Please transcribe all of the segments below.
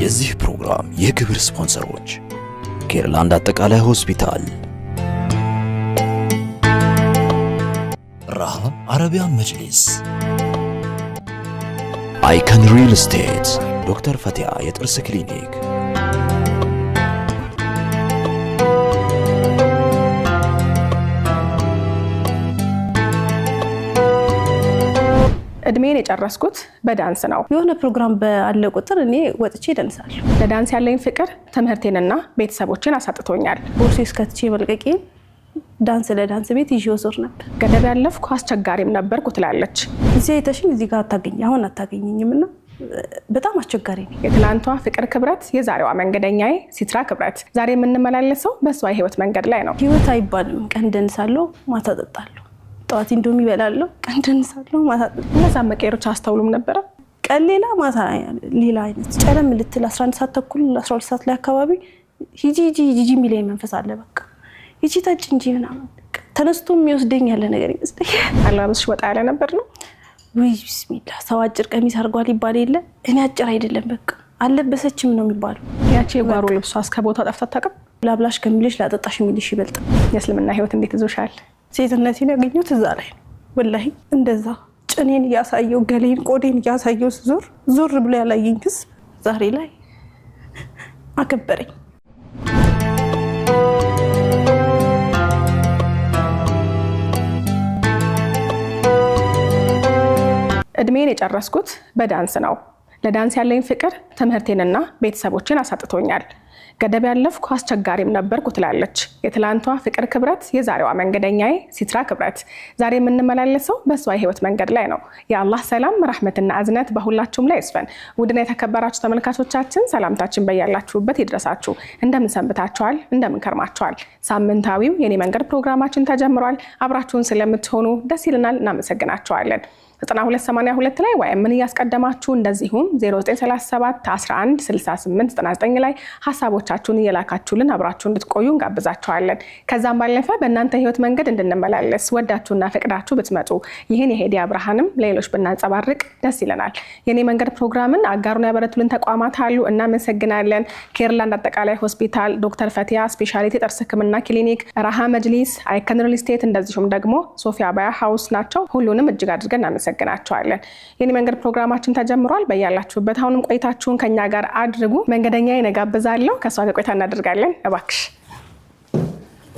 የዚህ ፕሮግራም የክብር ስፖንሰሮች ኬርላንድ አጠቃላይ ሆስፒታል፣ ራሃ አረቢያን መጅሊስ፣ አይከን ሪል ስቴት፣ ዶክተር ፈቲያ የጥርስ ክሊኒክ፣ እድሜን የጨረስኩት በዳንስ ነው። የሆነ ፕሮግራም ባለ ቁጥር እኔ ወጥቼ ደንሳለሁ። ለዳንስ ያለኝ ፍቅር ትምህርቴንና ቤተሰቦችን አሳጥቶኛል። ቦርሴ እስከትቼ መልቀቄ ዳንስ ለዳንስ ቤት ይዤ ወዞር ነበር። ገደብ ያለፍኩ አስቸጋሪም ነበርኩ ትላለች። እዚህ አይተሽኝ እዚህ ጋር አሁን አታገኘኝምና በጣም አስቸጋሪ ነው። የትላንቷ ፍቅር ክብረት የዛሬዋ መንገደኛዬ ሲትራ ክብረት። ዛሬ የምንመላለሰው በሷ የህይወት መንገድ ላይ ነው። ህይወት አይባልም። ቀን ደንሳለሁ፣ ማታ ጠጣለሁ። ጠዋት እንዶሚ እበላለሁ፣ ቀን ደንሳለሁ፣ ማታ ጠጣለሁ። እነዛ መቀየሮች አስተውሉም ነበር። ቀን ሌላ ማታ ሌላ አይነት ጨለም ልትል 11 ሰዓት ተኩል 12 ሰዓት ላይ አካባቢ ሂጂ የሚለኝ መንፈስ አለ። በቃ ሂጂ ታጭ እንጂ ምናምን ተነስቶ የሚወስደኝ ያለ ነገር ይመስለኛል። አለባበስሽ ወጣ ያለ ነበር ነው ወይ? ቢስሚላህ ሰው አጭር ቀሚስ አርጓል ይባል የለ እኔ አጭር አይደለም በቃ አለበሰችም ነው የሚባለው። ያቺ የጓሮ ልብሷ እስከ ቦታው ጠፍታ አታውቅም። ላብላሽ ከሚልሽ ላጠጣሽ የሚልሽ ይበልጥ። የእስልምና ህይወት እንዴት ይዞሻል? ሴትነቴን ያገኘሁት እዛ ላይ ነው። ወላሂ እንደዛ ጭኔን እያሳየው ገሌን ቆዴን እያሳየው ዞር ብሎ ያላየኝ ህዝብ ዛሬ ላይ አከበረኝ። እድሜን የጨረስኩት በዳንስ ነው። ለዳንስ ያለኝ ፍቅር ትምህርቴንና ቤተሰቦችን አሳጥቶኛል። ገደብ ያለፍኩ አስቸጋሪም ነበርኩ ትላለች የትላንቷ ፍቅር ክብረት የዛሬዋ መንገደኛዬ ሲትራ ክብረት። ዛሬ የምንመላለሰው በሷ የህይወት መንገድ ላይ ነው። የአላህ ሰላም ረህመትና እዝነት በሁላችሁም ላይ ይስፈን። ውድና የተከበራችሁ ተመልካቾቻችን ሰላምታችን በያላችሁበት ይድረሳችሁ። እንደምን ሰንብታችኋል? እንደምን ከርማችኋል? ሳምንታዊው የኔ መንገድ ፕሮግራማችን ተጀምሯል። አብራችሁን ስለምትሆኑ ደስ ይለናል፣ እናመሰግናችኋለን። 9282 ላይ ወይም ምን ያስቀደማችሁ እንደዚሁም 0937 11 68 99 ላይ ሐሳቦቻችሁን እየላካችሁልን አብራችሁ እንድትቆዩ እንጋብዛችኋለን። ከዛም ባለፈ በእናንተ ህይወት መንገድ እንድንመላለስ ወዳችሁና ፈቅዳችሁ ብትመጡ ይህን የሄዲያ ብርሃንም ለሌሎች ብናንጸባርቅ ደስ ይለናል። የኔ መንገድ ፕሮግራምን አጋሩን ያበረቱልን ተቋማት አሉ፣ እናመሰግናለን። ኬርላንድ አጠቃላይ ሆስፒታል፣ ዶክተር ፈቲያ ስፔሻሊቲ ጥርስ ህክምና ክሊኒክ፣ ራሃ መጅሊስ፣ አይከን ሪል ስቴት እንደዚሁም ደግሞ ሶፊያ ባያ ሃውስ ናቸው። ሁሉንም እጅግ አድርገን እናመሰግናችኋለን። የኔ መንገድ ፕሮግራማችን ተጀምሯል። በያላችሁበት አሁንም ቆይታችሁን ከኛ ጋር አድርጉ። መንገደኛዬ ነጋብዛለሁ፣ ከሷ ጋር ቆይታ እናደርጋለን። እባክሽ።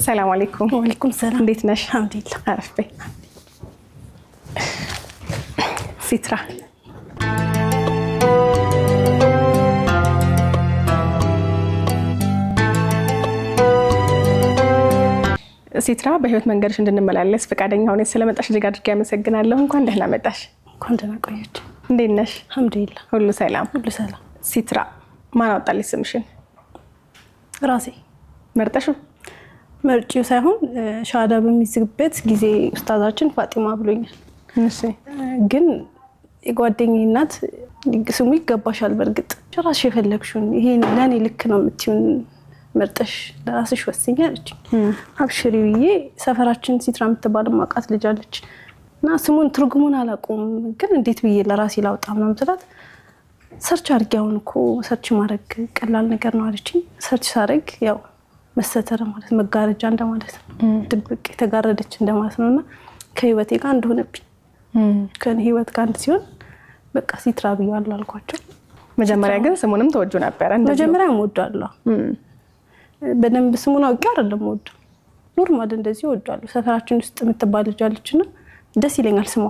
ሰላም አለይኩም። ወአለይኩም ሰላም። እንዴት ነሽ? አልሐምዱሊላህ። አረፍ በይ። ሲትራ ሲትራ በህይወት መንገድሽ እንድንመላለስ ፈቃደኛ ሆነሽ ስለመጣሽ እጅግ አድርጌ አመሰግናለሁ። እንኳን ደህና መጣሽ። እንኳን ደህና ቆየሽ። እንዴት ነሽ? አልሐምዱሊላህ። ሁሉ ሰላም? ሁሉ ሰላም። ሲትራ ማን አወጣልሽ ስምሽን? ራሴ መርጠሽው? መርጬው ሳይሆን ሻሃዳ በሚዝግበት ጊዜ ኡስታዛችን ፋጢማ ብሎኛል። እሺ። ግን የጓደኛዬ እናት ስሙ ይገባሻል፣ በርግጥ ራስሽ የፈለግሽውን ይሄ ለኔ ልክ ነው የምትይውን መርጠሽ ለራስሽ ወስኛ አለች። አብሽሪ ብዬ ሰፈራችን ሲትራ የምትባል ማቃት ልጅ አለች እና ስሙን ትርጉሙን አላውቀውም፣ ግን እንዴት ብዬ ለራሴ ላውጣ ምናምን ስላት ሰርች አድርጌ አሁን እኮ ሰርች ማድረግ ቀላል ነገር ነው አለችኝ። ሰርች ሳደርግ ያው መሰተር ማለት መጋረጃ እንደማለት ነው፣ ድብቅ የተጋረደች እንደማለት ነውና ከህይወቴ ጋር እንደሆነብኝ ከኔ ህይወት ጋር ሲሆን በቃ ሲትራ ብያለሁ አልኳቸው። መጀመሪያ ግን ስሙንም ተወጁ ነበር? መጀመሪያ ወዳለሁ በደንብ ስሙን አውቄ አይደለም ወድ ኖርማል እንደዚህ ወዳለሁ። ሰፈራችን ውስጥ የምትባል ልጅ አለችና ደስ ይለኛል ስሟ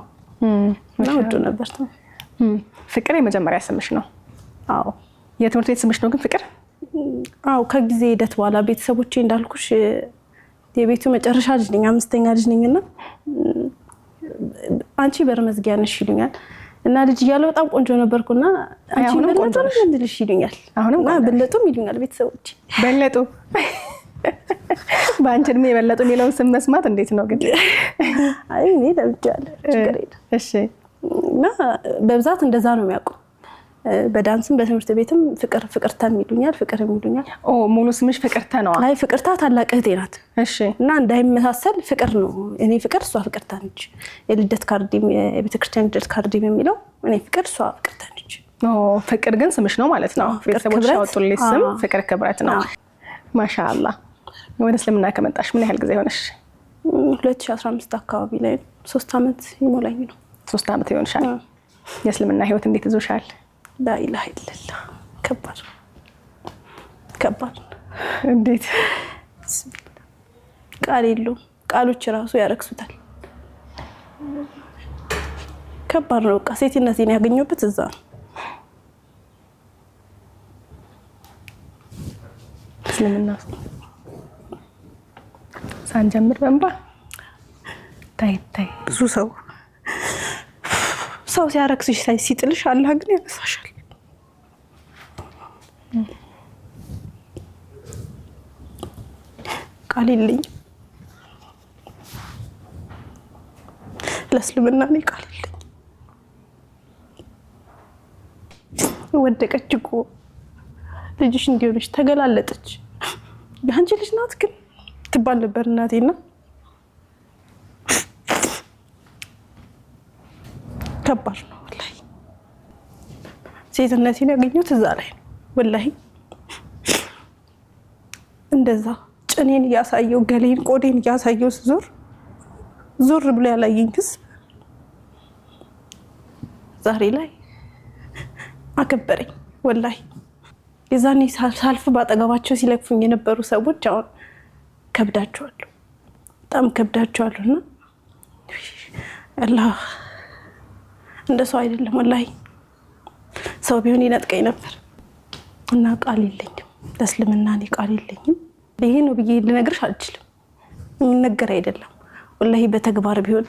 እና ወዶ ነበር። ፍቅር የመጀመሪያ ስምሽ ነው? አዎ። የትምህርት ቤት ስምሽ ነው ግን ፍቅር? አዎ። ከጊዜ ሂደት በኋላ ቤተሰቦቼ እንዳልኩሽ የቤቱ መጨረሻ ልጅ ነኝ፣ አምስተኛ ልጅ ነኝና አንቺ በርመዝጊያ ነሽ ይሉኛል እና ልጅ እያለሁ በጣም ቆንጆ ነበርኩና አንቺ በለጡ ልጅ ይሉኛል። አሁንም በለጡም ይሉኛል ቤተሰቦቼ። በለጡ በአንቺ እድሜ የበለጡ የሚለውን ስም መስማት እንዴት ነው ግን? አይ እኔ ለምጃለሁ ችግር የለም። እሺ። እና በብዛት እንደዛ ነው የሚያውቁ። በዳንስም በትምህርት ቤትም ፍቅርታ የሚሉኛል፣ ፍቅር የሚሉኛል። ሙሉ ስምሽ ፍቅርታ ነው? አይ ፍቅርታ ታላቅ እህቴ ናት። እሺ። እና እንዳይመሳሰል ፍቅር ነው። እኔ ፍቅር እሷ ፍቅርታ ነች። የልደት ካርድ የቤተክርስቲያን ልደት ካርድ የሚለው እኔ ፍቅር እሷ ፍቅርታ ነች። ፍቅር ግን ስምሽ ነው ማለት ነው። ቤተሰቦች ያወጡልሽ ስም ፍቅር ክብረት ነው። ማሻአላህ። ወደ እስልምና ከመጣሽ ምን ያህል ጊዜ ሆነሽ? 2015 አካባቢ ላይ 3 አመት ይሞላኝ ነው። 3 አመት ይሆንሻል። የእስልምና ህይወት እንዴት ይዞሻል? ላኢላሀ ኢለላህ ከባድ እንዴት ቃል የለውም። ቃሎች ራሱ ያረክሱታል። ከባድ ነው። በቃ ሴትነቴን ያገኘሁበት እዛ ነው። እስልምና ሳንጀምር በእንባ ታይ ብዙ ሰው ሲያረክስሽ ሲጥልሽ አላህ ግን ያነሳሻል። ቃል የለኝም ለእስልምና እኔ ቃል የለኝም። ወደቀች እኮ ልጅሽ እንዲሆነች ተገላለጠች። ያንቺ ልጅ ናት ግን ትባል ነበር እናቴና ከባድ ነው ወላሂ። ሴትነቴን ያገኘሁት እዛ ላይ ነው ወላሂ። እንደዛ ጭኔን እያሳየው ገሌን ቆዴን እያሳየው ዞር ብሎ ያላየኝ ህዝብ ዛሬ ላይ አከበረኝ ወላሂ። የዛኔ ሳልፍ ባጠገባቸው ሲለክፉኝ የነበሩ ሰዎች አሁን ከብዳቸዋለሁ፣ በጣም ከብዳቸዋለሁና አላህ እንደ ሰው አይደለም ወላሂ። ሰው ቢሆን ይነጥቀኝ ነበር እና ቃል የለኝም ለእስልምና እኔ ቃል የለኝም። ይሄ ነው ብዬ ልነግርሽ አልችልም። የሚነገር አይደለም ወላሂ። በተግባር ቢሆን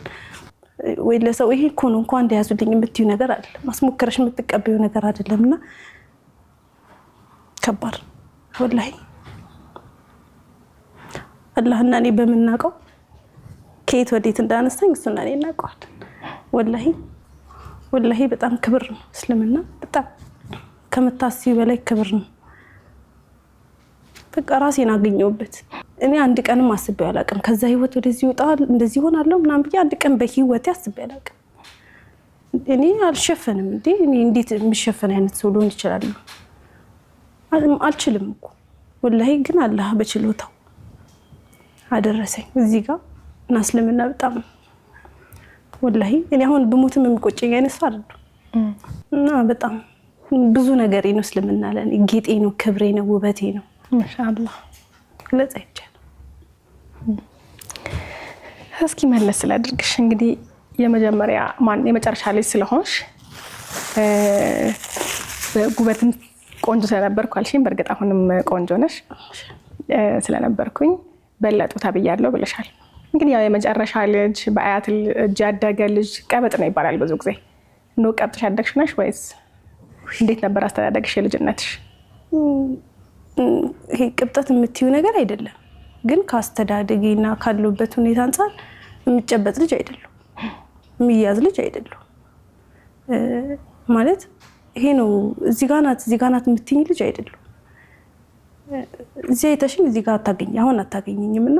ወይ ለሰው ይሄ እኮ ነው እንኳን እንደያዙልኝ የምትዩ ነገር አይደለም። ማስሞከረሽ የምትቀበዩ ነገር አይደለምና ከባድ ወላሂ። አላህና እኔ በመናቀው ከየት ወዴት እንዳነሳኝ እሱና እኔ እናውቀዋለን ወላሂ። በጣም ክብር ነው እስልምና፣ በጣም ከመታሰቢው በላይ ክብር ነው። በቃ ራሴን አገኘሁበት። እኔ አንድ ቀንም አስቤው አላውቅም ከዛ ህይወት ወደዚህ ይወጣል እንደዚህ ሆናለሁ ምናምን ብዬ አንድ ቀን በህይወቴ አስቤው አላውቅም። እኔ አልሸፈንም እንዴ? እኔ እንዴት የምሸፈን አይነት ሰው ልሆን ይችላል? አልችልም እኮ ወላሂ። ግን አላህ በችሎታው አደረሰኝ እዚህ ጋር እና እስልምና በጣም ወላሂ እኔ አሁን በሞትም የሚቆጨኝ አይነት ሰው አይደለም እና በጣም ብዙ ነገሬ ነው እስልምና ለኔ። ጌጤ ነው፣ ክብሬ ነው፣ ውበቴ ነው። ማሻአላህ ለዛ ይቻላል። እስኪ መለስ ስላድርግሽ እንግዲህ የመጨረሻ ልጅ ስለሆንሽ ጉበትም ቆንጆ ስለነበርኩ አልሽኝ። በእርግጥ አሁንም ቆንጆ ነሽ። ስለነበርኩኝ በለጡ ተብያለሁ ብለሻል። እንግዲህ ያው የመጨረሻ ልጅ በአያት እጅ ያደገ ልጅ ቀበጥ ነው ይባላል ብዙ ጊዜ። ነው ቀብጥሽ ያደግሽ ነሽ ወይስ እንዴት ነበር አስተዳደግሽ የልጅነትሽ? ይሄ ቅብጠት የምትዩ ነገር አይደለም፣ ግን ካስተዳደጌና ካለበት ሁኔታ አንፃር የሚጨበጥ ልጅ አይደለም፣ የሚያዝ ልጅ አይደለም። ማለት ይሄ ነው እዚህ ጋር ናት የምትይኝ ልጅ አይደለም። እዚህ አይተሽኝ እዚህ ጋር አታገኝ አሁን አታገኘኝምና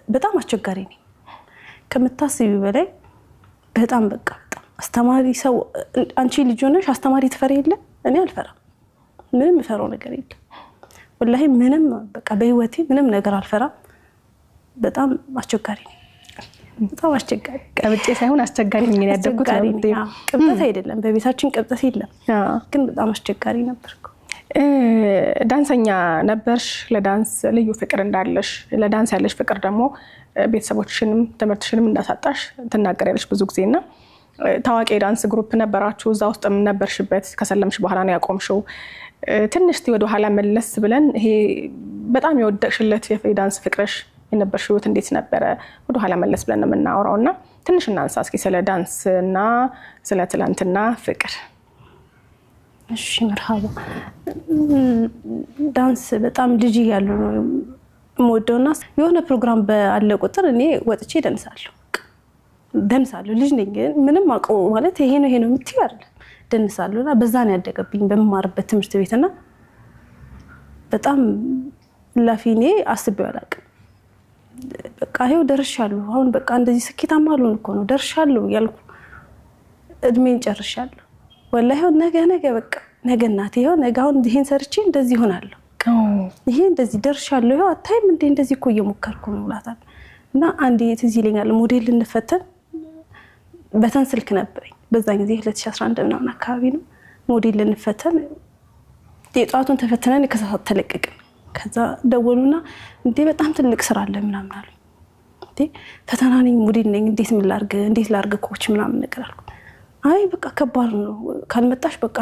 በጣም አስቸጋሪ ነኝ ከምታስቢው በላይ። በጣም በቃ አስተማሪ ሰው አንቺ ልጅ ሆነሽ አስተማሪ ትፈሪ የለ? እኔ አልፈራም። ምንም ፈራው ነገር የለም ወላሂ። ምንም በቃ በህይወቴ ምንም ነገር አልፈራም። በጣም አስቸጋሪ ነኝ። በጣም አስቸጋሪ ቀብጬ ሳይሆን አስቸጋሪ ነኝ ያደግኩት ነው። ቅብጠት አይደለም፣ በቤታችን ቅብጠት የለም፣ ግን በጣም አስቸጋሪ ነበርኩ። ዳንሰኛ ነበርሽ። ለዳንስ ልዩ ፍቅር እንዳለሽ፣ ለዳንስ ያለሽ ፍቅር ደግሞ ቤተሰቦችሽንም ትምህርትሽንም እንዳሳጣሽ ትናገሪያለሽ ብዙ ጊዜና ታዋቂ ዳንስ ግሩፕ ነበራችሁ፣ እዛ ውስጥም ነበርሽበት። ከሰለምሽ በኋላ ነው ያቆምሽው። ትንሽ ወደ ኋላ መለስ ብለን ይሄ በጣም የወደቅሽለት የዳንስ ፍቅርሽ የነበርሽ ህይወት እንዴት ነበረ? ወደ ኋላ መለስ ብለን ነው የምናወራውና ትንሽ እናንሳ እስኪ ስለ ዳንስና ስለ ትላንትና ፍቅር። እሺ መርሃባ። ዳንስ በጣም ልጅ እያለሁ ነው የምወደውና የሆነ ፕሮግራም ባለ ቁጥር እኔ ወጥቼ ደንሳለሁ። ልጅ ነኝ ግን ምንም አውቀው ማለት ይሄ ነው የምትይው አይደለም። ደንሳለሁና በዛ ነው ያደገብኝ በመማርበት ትምህርት ቤትና በጣም ላፊኔ አስቤው አላውቅም። በቃ ይሄው ደርሻለሁ። አሁን በቃ እንደዚህ ስኬታማ አልሆን እኮ ነው ደርሻለሁ ያልኩ እድሜን ጨርሻለሁ ወላሂ ነገ በቃ ነገ እናቴ ይኸው ነገ አሁን ይሄን ሰርቼ እንደዚህ ሆናለሁ ይሄ እንደዚህ ደርሻለሁ ይኸው አታይም እንዴ እንደዚህ እኮ እየሞከርኩ ነው ብላታል። እና አንዴ ትዝ ይለኛል ሞዴል ልንፈተን በተን ስልክ ነበረኝ በዛን ጊዜ 2011 ምናምን አካባቢ ነው። ሞዴል ልንፈተን የጧቱን ተፈተነን ከሰዓት ተለቀቅን። ከዛ ደወሉና እንዴ በጣም ትልቅ ስራ አለ ምናምን አሉ። እንዴ ፈተና ነኝ ሞዴል ነኝ እንዴት ላርግ ኮች ምናምን ነገር አልኩ። አይ በቃ ከባድ ነው ካልመጣሽ በቃ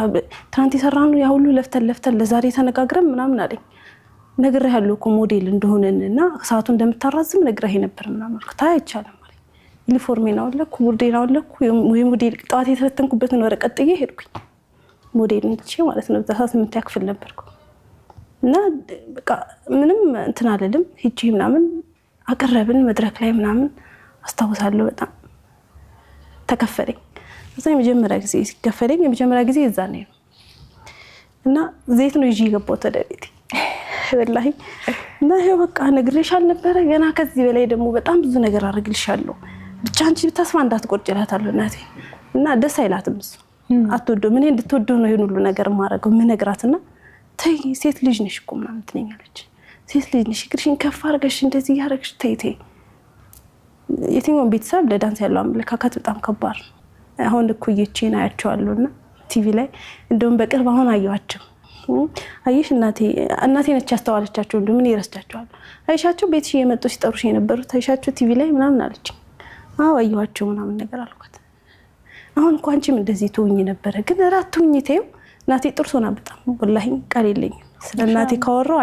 ትናንት የሰራነው ያ ሁሉ ለፍተን ለዛሬ ተነጋግረን ምናምን አለኝ። ነግሬሃለሁ እኮ ሞዴል እንደሆነና ሰዓቱ እንደምታራዝም ነግሬህ ነበር ምናምን አልኩ። ታይ አይቻልም ማለት ዩኒፎርሜን አወለኩ ቦርዴን አወለኩ ወይ ሞዴል ጧት የተፈተንኩበትን ወረቀት ጥዬ ሄድኩኝ። ሞዴል እንጂ ማለት ነው እዛ 8 ያክፍል ነበርኩ። እና በቃ ምንም እንትን አለልም ሂጂ ምናምን አቀረብን መድረክ ላይ ምናምን አስታውሳለሁ። በጣም ተከፈለኝ። እዛ የመጀመሪያ ጊዜ ሲከፈለኝ የመጀመሪያ ጊዜ እዛ ነው እና ዘይት ነው ይዤ ገባሁ ወደ ቤቴ ወላሂ። እና ይሄ በቃ ነግሬሻል ነበር ገና ከዚህ በላይ ደግሞ በጣም ብዙ ነገር አድርግልሻለሁ ብቻ አንቺ ተስፋ እንዳትቆርጭ እላታለሁ እናቴ። እና ደስ አይላትም እሱ አትወደው ምን እንድትወደው ነው ይሄን ሁሉ ነገር ማረገው ምን ነግራትና ተይ ሴት ልጅ ነሽ እኮ ምናምን ትለኛለች። ሴት ልጅ ነሽ እግርሽን ከፍ አድርገሽ እንደዚህ ያረግሽ ተይ የትኛውም ቤተሰብ ለዳንስ ያለው አመለካከት በጣም ከባድ ነው። አሁን እኩዮቼን አያቸዋለሁና ቲቪ ላይ እንደውም በቅርብ አሁን አየዋቸው። አየሽ እናቴ ነች ያስተዋለቻቸው እንደው ምን ይረስታቸዋል አይሻቸው ቤትሽ የመጡ ሲጠሩሽ የነበሩት አይሻቸው ቲቪ ላይ ምናምን አለች። አዎ አየዋቸው ምናምን ነገር አልኳት። አሁን እንኳን አንቺም እንደዚህ ትሆኚ ነበር ግን ራቱ ትሆኚ ተይው እናቴ ጥርሶና በጣም ወላሂ ቃል የለኝም ስለናቴ ካወራው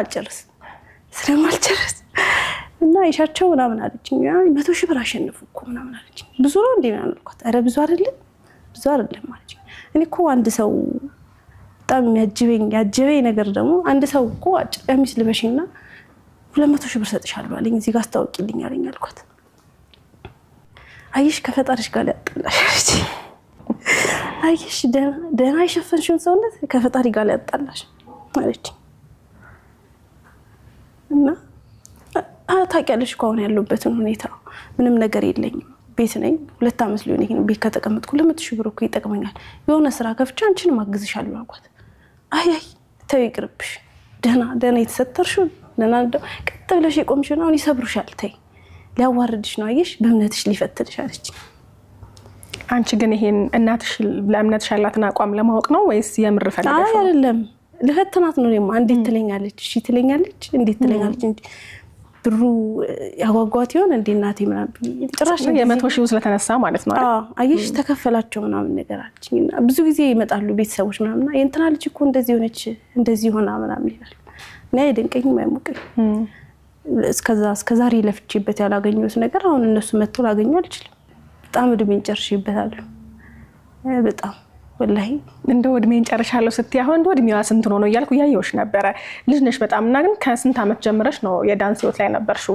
ስለማልጨርስ እና አይሻቸው ምናምን አለችኝ። 100 ሺህ ብር አሸንፉ እኮ ምናምን አለችኝ። ብዙ ነው እንዴ ምናምን አልኳት። ኧረ ብዙ አይደለም አለችኝ። እኔ እኮ አንድ ሰው በጣም ያጀበኝ ነገር ደግሞ አንድ ሰው እኮ አጭር ቀሚስ ልበሽና 200 ሺህ ብር ሰጥሻለሁ አለኝ እዚህ ጋር አስታውቂልኝ አለኝ አልኳት። አይሽ ከፈጣሪሽ ጋር ያጣላሽ አይሽ ደህና የሸፈንሽውን ሰውነት ከፈጣሪ ጋር ያጣላሽ አለችኝ። እና ታውቂያለሽ እኮ አሁን ያለሁበትን ሁኔታ ምንም ነገር የለኝም ቤት ነኝ 2 አመት ሊሆን ይሄን ቤት ከተቀመጥኩ 200 ሺህ ብር እኮ ይጠቅመኛል የሆነ ስራ ከፍቼ አንቺን ማግዝሻለሁ አልኳት። አይ ተይ ይቅርብሽ ደህና የተሰተርሽው ደህና ቀጥ ብለሽ የቆምሽው ነው ይሰብሩሻል ተይ ሊያዋርድሽ ነው አይሽ በእምነትሽ ሊፈትልሽ አለችኝ። አንቺ ግን ይሄን እናትሽ ለእምነትሽ ያላትን አቋም ለማወቅ ነው ወይስ የምር ፈልገሽ? አይ አይደለም ለፈተናት ነው የማ እንዴት ትለኛለች እሺ ትለኛለች እንዴት ትለኛለች እንጂ ብሩ ያጓጓት ይሆን እንዴ እናቴ ምናምን ጥራሽ የ100 ሺህ ስለተነሳ ማለት ነው አይደል? አይሽ ተከፈላቸው ምናምን ነገር አለችኝ። ብዙ ጊዜ ይመጣሉ ቤተሰቦች ምናምን የእንትና ልጅ እኮ እንደዚህ ሆነች እንደዚህ ሆና ምናምን ይላል። ነይ ደንቀኝ ማይሞቀኝ እስከዛሬ ለፍቼበት ያላገኘሁት ነገር አሁን እነሱ መጥተው ላገኙ አልችልም። በጣም እድሜን ጨርሼበታለሁ በጣም ወላሂ እንደው እድሜን ጨርሻለሁ ስትይ አሁን እንደው እድሜዋ ስንት ነው እያልኩ ያየሁሽ ነበር። ልጅ ነሽ በጣም እና ግን ከስንት አመት ጀምረሽ ነው የዳንስ ህይወት ላይ ነበርሽው?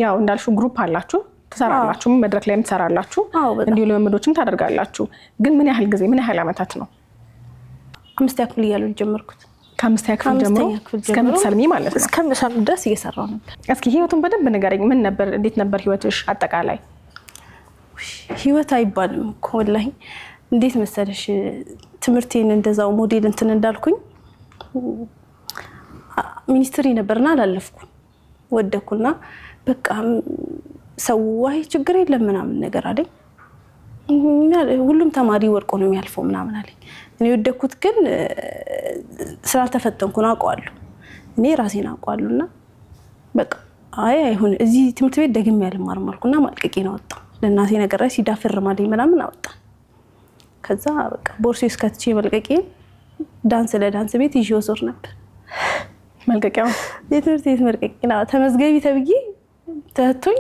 ያው እንዳልሽው ግሩፕ አላችሁ ተሰራላችሁ መድረክ ላይም ተሰራላችሁ እንዲሁ ለመምዶችም ታደርጋላችሁ። ግን ምን ያህል ጊዜ ምን ያህል አመታት ነው? 5 ያክፍል እያለሁ ጀመርኩት። ከ5 ያክፍል ጀምሮ እስከምትሰልሚ ማለት ነው? እስከምሰልም ድረስ እየሰራሁ ነበር። እስኪ ህይወቱን በደንብ ንገረኝ። ምን ነበር እንዴት ነበር ህይወትሽ አጠቃላይ? ህይወት አይባልም እኮ ወላሂ እንዴት መሰለሽ ትምርቴን እንደዛው ሞዴል እንትን እንዳልኩኝ ሚኒስትሪ ነበርና አላለፍኩ ወደኩና በቃ ሰው አይ ችግር የለም ምናምን ነገር አለኝ። ሁሉም ተማሪ ወርቆ ነው የሚያልፈው ምናምን አለኝ። እኔ ወደኩት ግን ስላልተፈተንኩ ነው አውቀዋለሁ እኔ ራሴን አውቀዋለሁና በቃ አይሁን እዚህ ትምርት ቤት ደግሜ ያልማርም አልኩና ማልቀቂና ወጣ ለናቴ ነገር ላይ ሲዳፈርማልኝ ምናምን አወጣ። ከዛ በቃ ቦርሴ እስከትቼ መልቀቂን ለዳንስ ቤት ይዤው ዞር ነበር። መልቀቂያው የትምህርት ቤት መልቀቂና ተመዝገቢ ተብዬ ተህቶኝ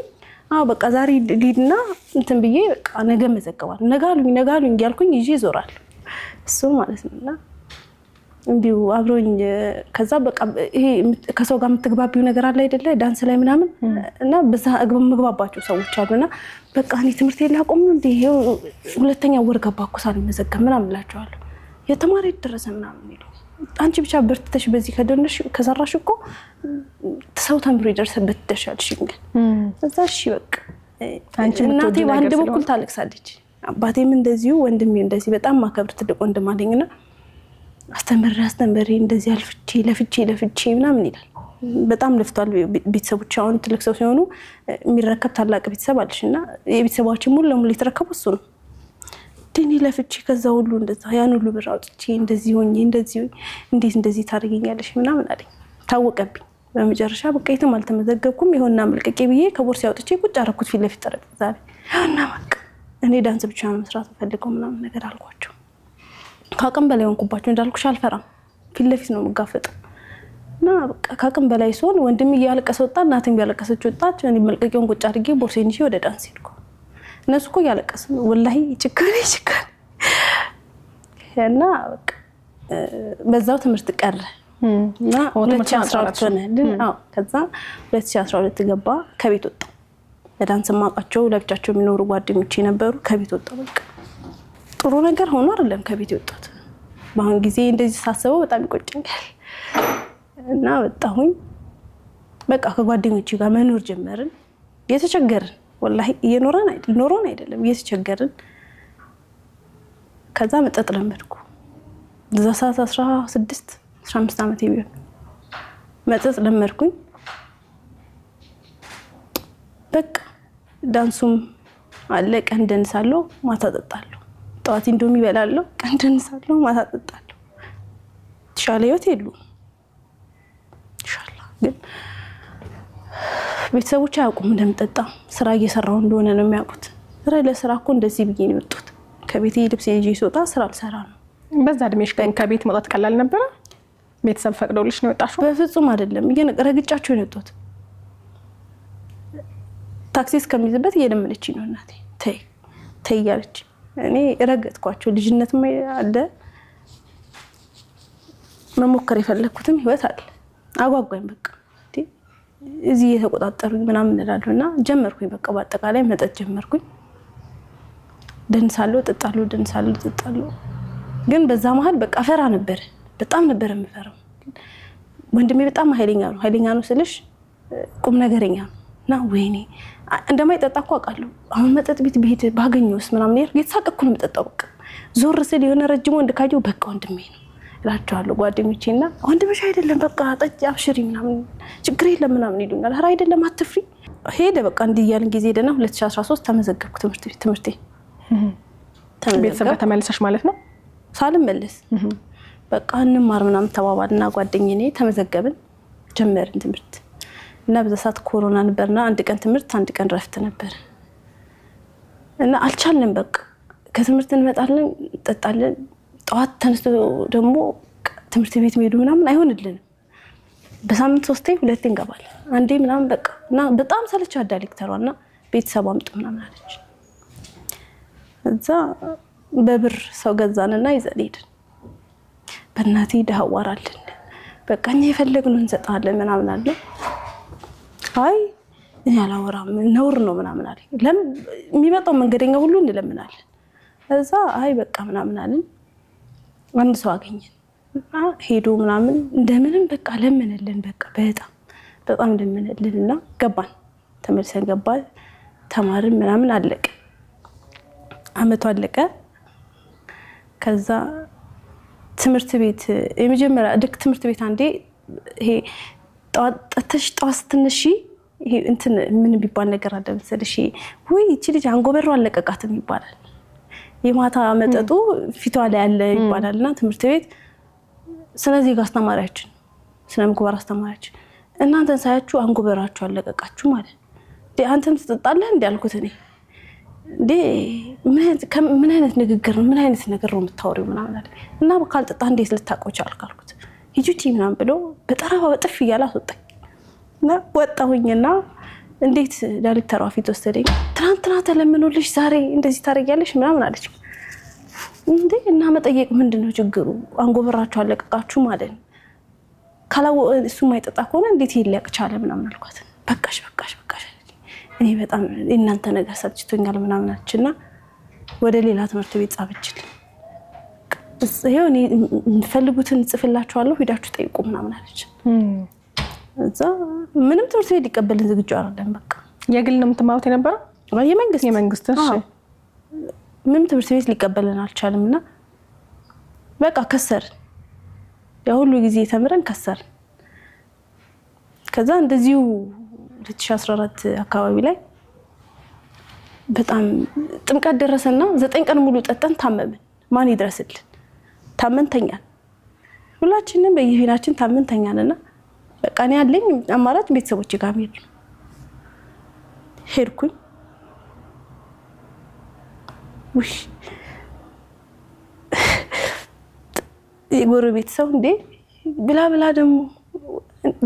በቃ ዛሬ ሊድና እንትን ብዬ በቃ ነገ መዘገባል ነጋሉኝ እያልኩኝ ይዤ ዞራል እሱ ማለት ነውና እንዲሁ አብሮኝ ከዛ በቃ ይሄ ከሰው ጋር የምትግባቢው ነገር አለ አይደለ ዳንስ ላይ ምናምን እና በዛ ምግባባቸው ሰዎች አሉና በቃ እኔ ትምህርት የላቆም እንዴ ይሄው ሁለተኛ ወር ገባኩ ሳልመዘገብ ምናምን እላቸዋለሁ። የተማሪ ድረስ ምናምን ይሉ አንቺ ብቻ በርትተሽ በዚህ ከደነሽ ከሰራሽ እኮ ሰው ተምሮ ይደርሰበት ደሻልሽ እንግዲህ እዛ እሺ በቃ አንቺ እናቴ በአንድ በኩል ታለቅሳለች አባቴም እንደዚሁ ወንድሜ እንደዚህ በጣም ማከብር ትልቅ ወንድም አለኝና አስተምሬ እንደዚህ ለፍቼ ምናምን ይላል። በጣም ለፍቷል። ቤተሰቦች አሁን ትልቅ ሰው ሲሆኑ የሚረከብ ታላቅ ቤተሰብ አለሽና የቤተሰባችን ሙሉ ለሙሉ የተረከበው እሱ ነው። ደኔ ለፍቼ ከዛ ሁሉ እንደዛ ያን ሁሉ ብር አውጥቼ እንደዚህ ሆኜ እንዴት እንደዚህ ታደርገኛለሽ ምናምን አለኝ። ታወቀብኝ። በመጨረሻ በቃ የትም አልተመዘገብኩም። ይሆንና መልቀቄ ብዬ ከቦርሳ አውጥቼ ቁጭ አደረኩት ፊት ለፊት ጠረጴዛ ላይ። እና በቃ እኔ ዳንስ ብቻ ነው መስራት ፈልገው ምናምን ነገር አልኳቸው። ካቅም በላይ ሆንኩባቸው። እንዳልኩሽ አልፈራም። ፊት ለፊት ነው የምጋፈጠው። እና በቃ ካቅም በላይ ሲሆን ወንድም እያለቀሰ ወጣ፣ እናቴም እያለቀሰች ወጣች። እኔ መልቀቄውን ቁጭ አድርጌ ቦርሴን ይዤ ወደ ዳንስ ሄድኩ። እነሱ እኮ እያለቀሱ ነው ወላሂ ችግር እና በቃ በዛው ትምህርት ቀረ እና 2012 ሆነልን። ከዛ 2012 ገባ። ከቤት ወጣ። በዳንስ ማቃቸው ለብቻቸው የሚኖሩ ጓደኞቼ ነበሩ። ከቤት ወጣ። በቃ ጥሩ ነገር ሆኖ አይደለም ከቤት ወጣት። በአሁን ጊዜ እንደዚህ ሳስበው በጣም ይቆጨኛል። እና ወጣሁኝ። በቃ ከጓደኞቼ ጋር መኖር ጀመርን። የተቸገርን ወላሂ ኖሮን አይደለም የተቸገርን። ከዛ መጠጥ ለመድኩ። እዛ ሰዓት 15 ዓመት ቢሆን መጠጥ ለመድኩኝ። በቃ ዳንሱም አለ። ቀን ደንሳለሁ፣ ማታ ጠጣለሁ። ጠዋት እንደውም ይበላለሁ፣ ቀን ደንሳለሁ፣ ማታ ጠጣለሁ። ተሻለ ህይወት የለውም ኢንሻአላህ። ግን ቤተሰቦች አያውቁም እንደምጠጣ። ስራ እየሰራሁ እንደሆነ ነው የሚያውቁት። ለስራ እኮ እንደዚህ ብዬ ነው የወጣሁት። ከቤቴ ልብስ ይዤ ስወጣ ስራ አልሰራ ነው። በዛ እድሜሽ ግን ከቤት መውጣት ቀላል ነበር? ቤተሰብ ፈቅዶልሽ ነው የወጣሽው? በፍጹም አይደለም። ረግጫቸው ነው የወጣሁት። ታክሲ እስከሚይዝበት እየለመነችኝ ነው እናቴ። ተይ እያለች እኔ ረገጥኳቸው። ልጅነትም አለ፣ መሞከር የፈለኩትም ህይወት አለ። አጓጓኝ በቃ እዚህ የተቆጣጠሩኝ ምናምን እላለሁና ጀመርኩኝ። በቃ በአጠቃላይ መጠጥ ጀመርኩኝ። ደንሳለሁ፣ ጠጣለሁ። ግን በዛ መሀል በቃ ፈራ ነበር። በጣም ነበር የምፈራው። ወንድሜ በጣም ኃይለኛ ነው ስልሽ ቁም ነገረኛ ነው። እና ወይኔ እንደማይጠጣ እኮ አውቃለሁ። አሁን መጠጥ ቤት ብሄድ ባገኘውስ ምናምን የተሳቀቅኩ ነው የምጠጣው። በቃ ዞር ስል የሆነ ረጅም ወንድ ካየው በቃ ወንድሜ ነው እላቸዋለሁ ጓደኞቼና። ወንድምሽ አይደለም በቃ ጠጪ አብሽሪ ምናምን ችግር የለም ምናምን ይሉኛል። ኧረ አይደለም አትፍሪ። ሄደ በቃ እንዲህ እያልን ጊዜ ደና 2013 ተመዘገብኩ ትምህርቴ። ቤተሰብ ተመለሰሽ ማለት ነው? ሳልመለስ በቃ እንማር ምናምን ተባባልና ጓደኛዬ ተመዘገብን፣ ጀመርን ትምህርት። እና በዛ ሰዓት ኮሮና ነበርና አንድ ቀን ትምህርት አንድ ቀን ረፍት ነበር። እና አልቻልንም። በቃ ከትምህርት እንመጣለን፣ እንጠጣለን። ጠዋት ተነስቶ ደግሞ ትምህርት ቤት መሄዱ ምናምን አይሆንልንም። በሳምንት 3-2 እንገባለን። አንዴ ምናምን በቃ እና በጣም ሰለቻ ዳይሬክተሯና ቤተሰብ አምጡ ምናምን አለች። እዛ በብር ሰው ገዛንና ይዘን ሄድን። በእናቴ ደሃዋራልን በቃ እኛ የፈለግነው እንሰጣለን ምናምን አለ። አይ እኔ አላወራም ነውር ነው ምናምን አለ። ለምን የሚመጣው መንገደኛ ሁሉ እንለምናለን። እዛ አይ በቃ ምናምን አለን። አንድ ሰው አገኘን። ሄዶ ምናምን እንደምንም በቃ ለምንልን በቃ በጣም ለምንልንና ገባን። ተመልሰን ገባን፣ ተማርን ምናምን አለቀ። አመቱ አለቀ። ከዛ ትምህርት ቤት የመጀመሪያ ትምህርት ቤት አንዴ ይሄ ጠዋት ስትነሺ ይሄ እንትን ምን ቢባል ነገር አለ መሰለሽ፣ ወይ እቺ ልጅ አንጎበሩ አለቀቃትም ይባላል። የማታ መጠጡ ፊቷ ላይ ያለ ይባላልና ትምህርት ቤት ስለዚህ ጋር አስተማሪያችን ስነ ምግባር አስተማሪያችን እናንተን ሳያችሁ አንጎበራችሁ አለቀቃችሁ ማለት አንተም ትጠጣለህ እንዴ አልኩት። እኔ እንዴ ምን አይነት ንግግር ነው ምን አይነት ነገር ነው የምታወሪው ምናምን አለ። እና በቃል ጠጣ እንዴት ልታቆጭ አልካልኩት። ሂጂቲ ምናምን ብሎ በጠራባ በጥፍ ይያላ ወጣኝ። እና ወጣሁኝና እንዴት ዳይሬክተሯ ፊት ወሰደኝ። ትናንትና ተለምኖልሽ ዛሬ እንደዚህ ታረጊያለሽ ምናምን አለች። እንዴ እና መጠየቅ ምንድነው ችግሩ? አንጎበራችሁ አለቀቃችሁ ማለት ነው። ካላው እሱ ማይጠጣ ከሆነ እንዴት ይለቅ ቻለ ምናምን አልኳት። በቃሽ እኔ በጣም እናንተ ነገር ሰልችቶኛል ምናምን አለችና ወደ ሌላ ትምህርት ቤት ጻፈችልኝ። ይሄው እኔ ፈልጉትን ጽፍላችኋለሁ ሄዳችሁ ጠይቁ ምናምን አለች። እዛ ምንም ትምህርት ቤት ሊቀበልን ዝግጁ አይደለም። በቃ የግል ነው የምትማሩት የነበረው? የመንግስት። እሺ ምንም ትምህርት ቤት ሊቀበለን አልቻለምና በቃ ከሰር ያ ሁሉ ጊዜ ተምረን ከሰር ከዛ እንደዚሁ 2014 አካባቢ ላይ በጣም ጥምቀት ደረሰና 9 ቀን ሙሉ ጠጥተን ታመምን ማን ይድረስልን ታመንተኛል ሁላችንም በየፊናችን ታመንተኛልና በቃ እኔ ያለኝ አማራጭ ቤተሰቦቼ ጋር ሄድኩኝ ውይ የጎረቤት ሰው እንዴ ብላ ደግሞ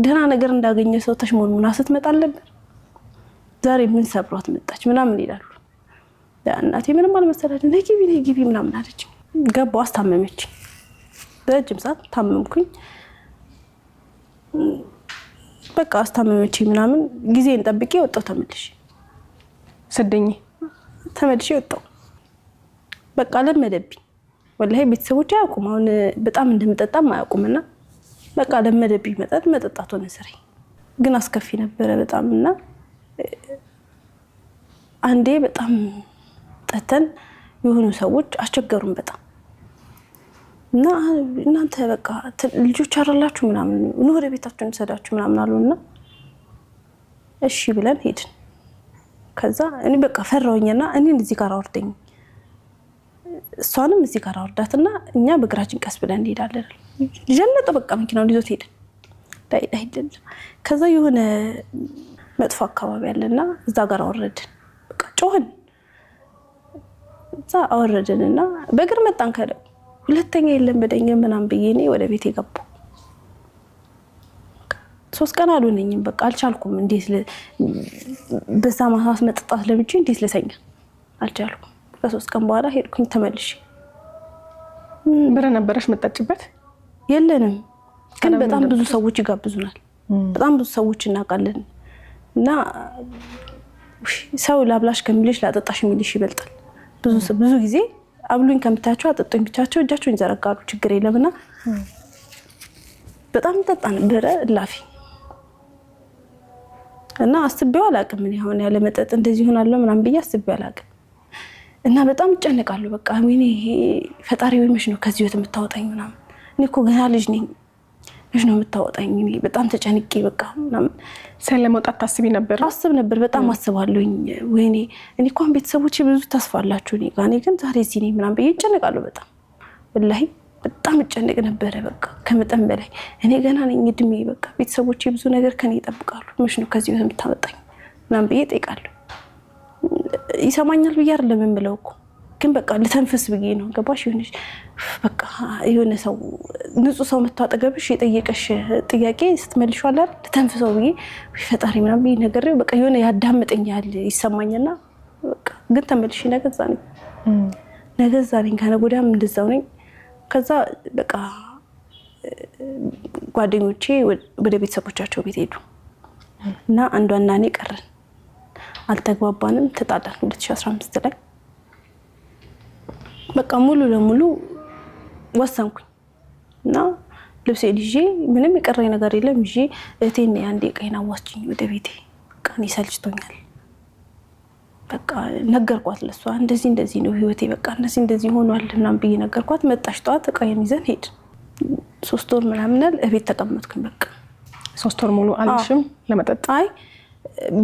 ደህና ነገር እንዳገኘ ሰው ተሽሞንሙና ስትመጣ ነበር ዛሬ ምን ሰብሯት መጣች ምናምን ይላሉ እናቴ ምንም አልመሰላትም ለጊቢ ምናምን አለች ገባው አስታመመች በእጅም ሰዓት ታመምኩኝ በቃ አስታመመች ምናምን ጊዜን ጠብቄ ወጣው ተመልሼ ወጣው በቃ ለመደብኝ ወላሂ ቤተሰቦቼ አያውቁም አሁን በጣም እንደምጠጣም አያውቁምና በቃ ለመደብኝ መጠጣት ሆነ ስራዬ ግን አስከፊ ነበር በጣምና አንዴ በጣም ጠተን የሆኑ ሰዎች አስቸገሩን በጣም እና እናንተ በቃ ልጆች አራላችሁ ምናምን ነው ወደ ቤታችሁ እንሰዳችሁ ምናምን አሉና እሺ ብለን ሄድን ከዛ እኔ በቃ ፈራውኝና እኔ እዚህ ጋር አወርደኝ እሷንም እዚህ ጋር አወርዳትና እኛ በግራችን ቀስ ብለን እንሄዳለን ጀነጠ በቃ መኪናውን ይዞት ሄደ ዳይዳይደል ከዛ የሆነ መጥፎ አካባቢ ያለና እዛ ጋር አወረድን በቃ ጮህን እዛ አወረድንና በእግር መጣን ከደ ሁለተኛ የለም በደኛ ምናምን በየኔ ወደ ቤት የገባው 3 ቀን አሉኝም በቃ አልቻልኩም እንዴት በዛ ማሳስ መጥጣት ለምጪ እንዴት ለሰኛ አልቻልኩም ከ3 ቀን በኋላ ሄድኩኝ ተመልሼ ብረ ነበርሽ መጣጭበት የለንም ግን በጣም ብዙ ሰዎች ይጋብዙናል በጣም ብዙ ሰዎች እናቃለን እና ሰው ላብላሽ ከሚልሽ ላጠጣሽ የሚልሽ ይበልጣል ብዙ ጊዜ አብሉኝ ከምታቸው አጠጡኝ ብቻቸው እጃቸውን ይዘረጋሉ ችግር የለምና በጣም ተጣጣ ነበር ላፊ እና አስቤው አላቅም ምን ይሆን ያለ መጠጥ እንደዚህ ሆናለሁ ምናምን ብዬ አስቤው አላቅም እና በጣም ጨነቃለሁ በቃ ምን ፈጣሪ ወይ ምንሽ ነው ከዚህ ወጥ የምታወጣኝ ምናምን እኔ እኮ ገና ልጅ ነኝ ምንሽ ነው የምታወጣኝ በጣም ተጨንቄ በቃ ምናምን ስለመውጣት ታስቢ ነበር አስብ ነበር በጣም አስባለሁኝ ወይኔ እኔ እንኳን ቤተሰቦቼ ብዙ ተስፋ አላችሁ እኔ ግን ዛሬ እዚህ ነኝ ምናምን ብዬ ጨነቃለሁ በጣም ወላሂ በጣም ጨነቅ ነበር በቃ ከመጠን በላይ እኔ ገና ነኝ እድሜ በቃ ቤተሰቦቼ ብዙ ነገር ከኔ ይጠብቃሉ ምንሽ ነው ከዚህ ወጥ የምታወጣኝ ምናምን ብዬ ጠይቃለሁ ይሰማኛል ብዬ አይደለም የምለው እኮ ግን በቃ ለተንፈስ ብዬ ነው ገባሽ ይሆንሽ በቃ የሆነ ሰው ንጹህ ሰው መታጠገብሽ የጠየቀሽ ጥያቄ ስትመልሺው አይደል ለተንፈሰው ብዬ ፈጣሪ ምናምን ብዬ ነገር በቃ የሆነ ያዳምጠኛል ይሰማኝና በቃ ግን ተመልሼ ነገ ዛሬ ከነጎዳም እንደዛው ነኝ ከዛ በቃ ጓደኞቼ ወደ ቤተሰቦቻቸው ቤት ሄዱ እና አንዷና እኔ ቀረን አልተግባባንም ተጣላን 2015 ላይ በቃ ሙሉ ለሙሉ ወሰንኩኝ እና ልብሴ ልጄ ምንም የቀረኝ ነገር የለም ይዤ እቴን አንዴ ቀይና ዋስጭኝ ወደ ቤቴ በቃ እኔ ሰልችቶኛል በቃ ነገርኳት ለሷ እንደዚህ ነው ህይወቴ በቃ እንደዚህ ሆኗል ምናምን ብዬ ነገርኳት መጣሽ ጧት ቀይን ይዘን ሄድ 3 ወር ምናምን እቤት ተቀመጥኩኝ በቃ 3 ወር ሙሉ አልሽም ለመጠጥ አይ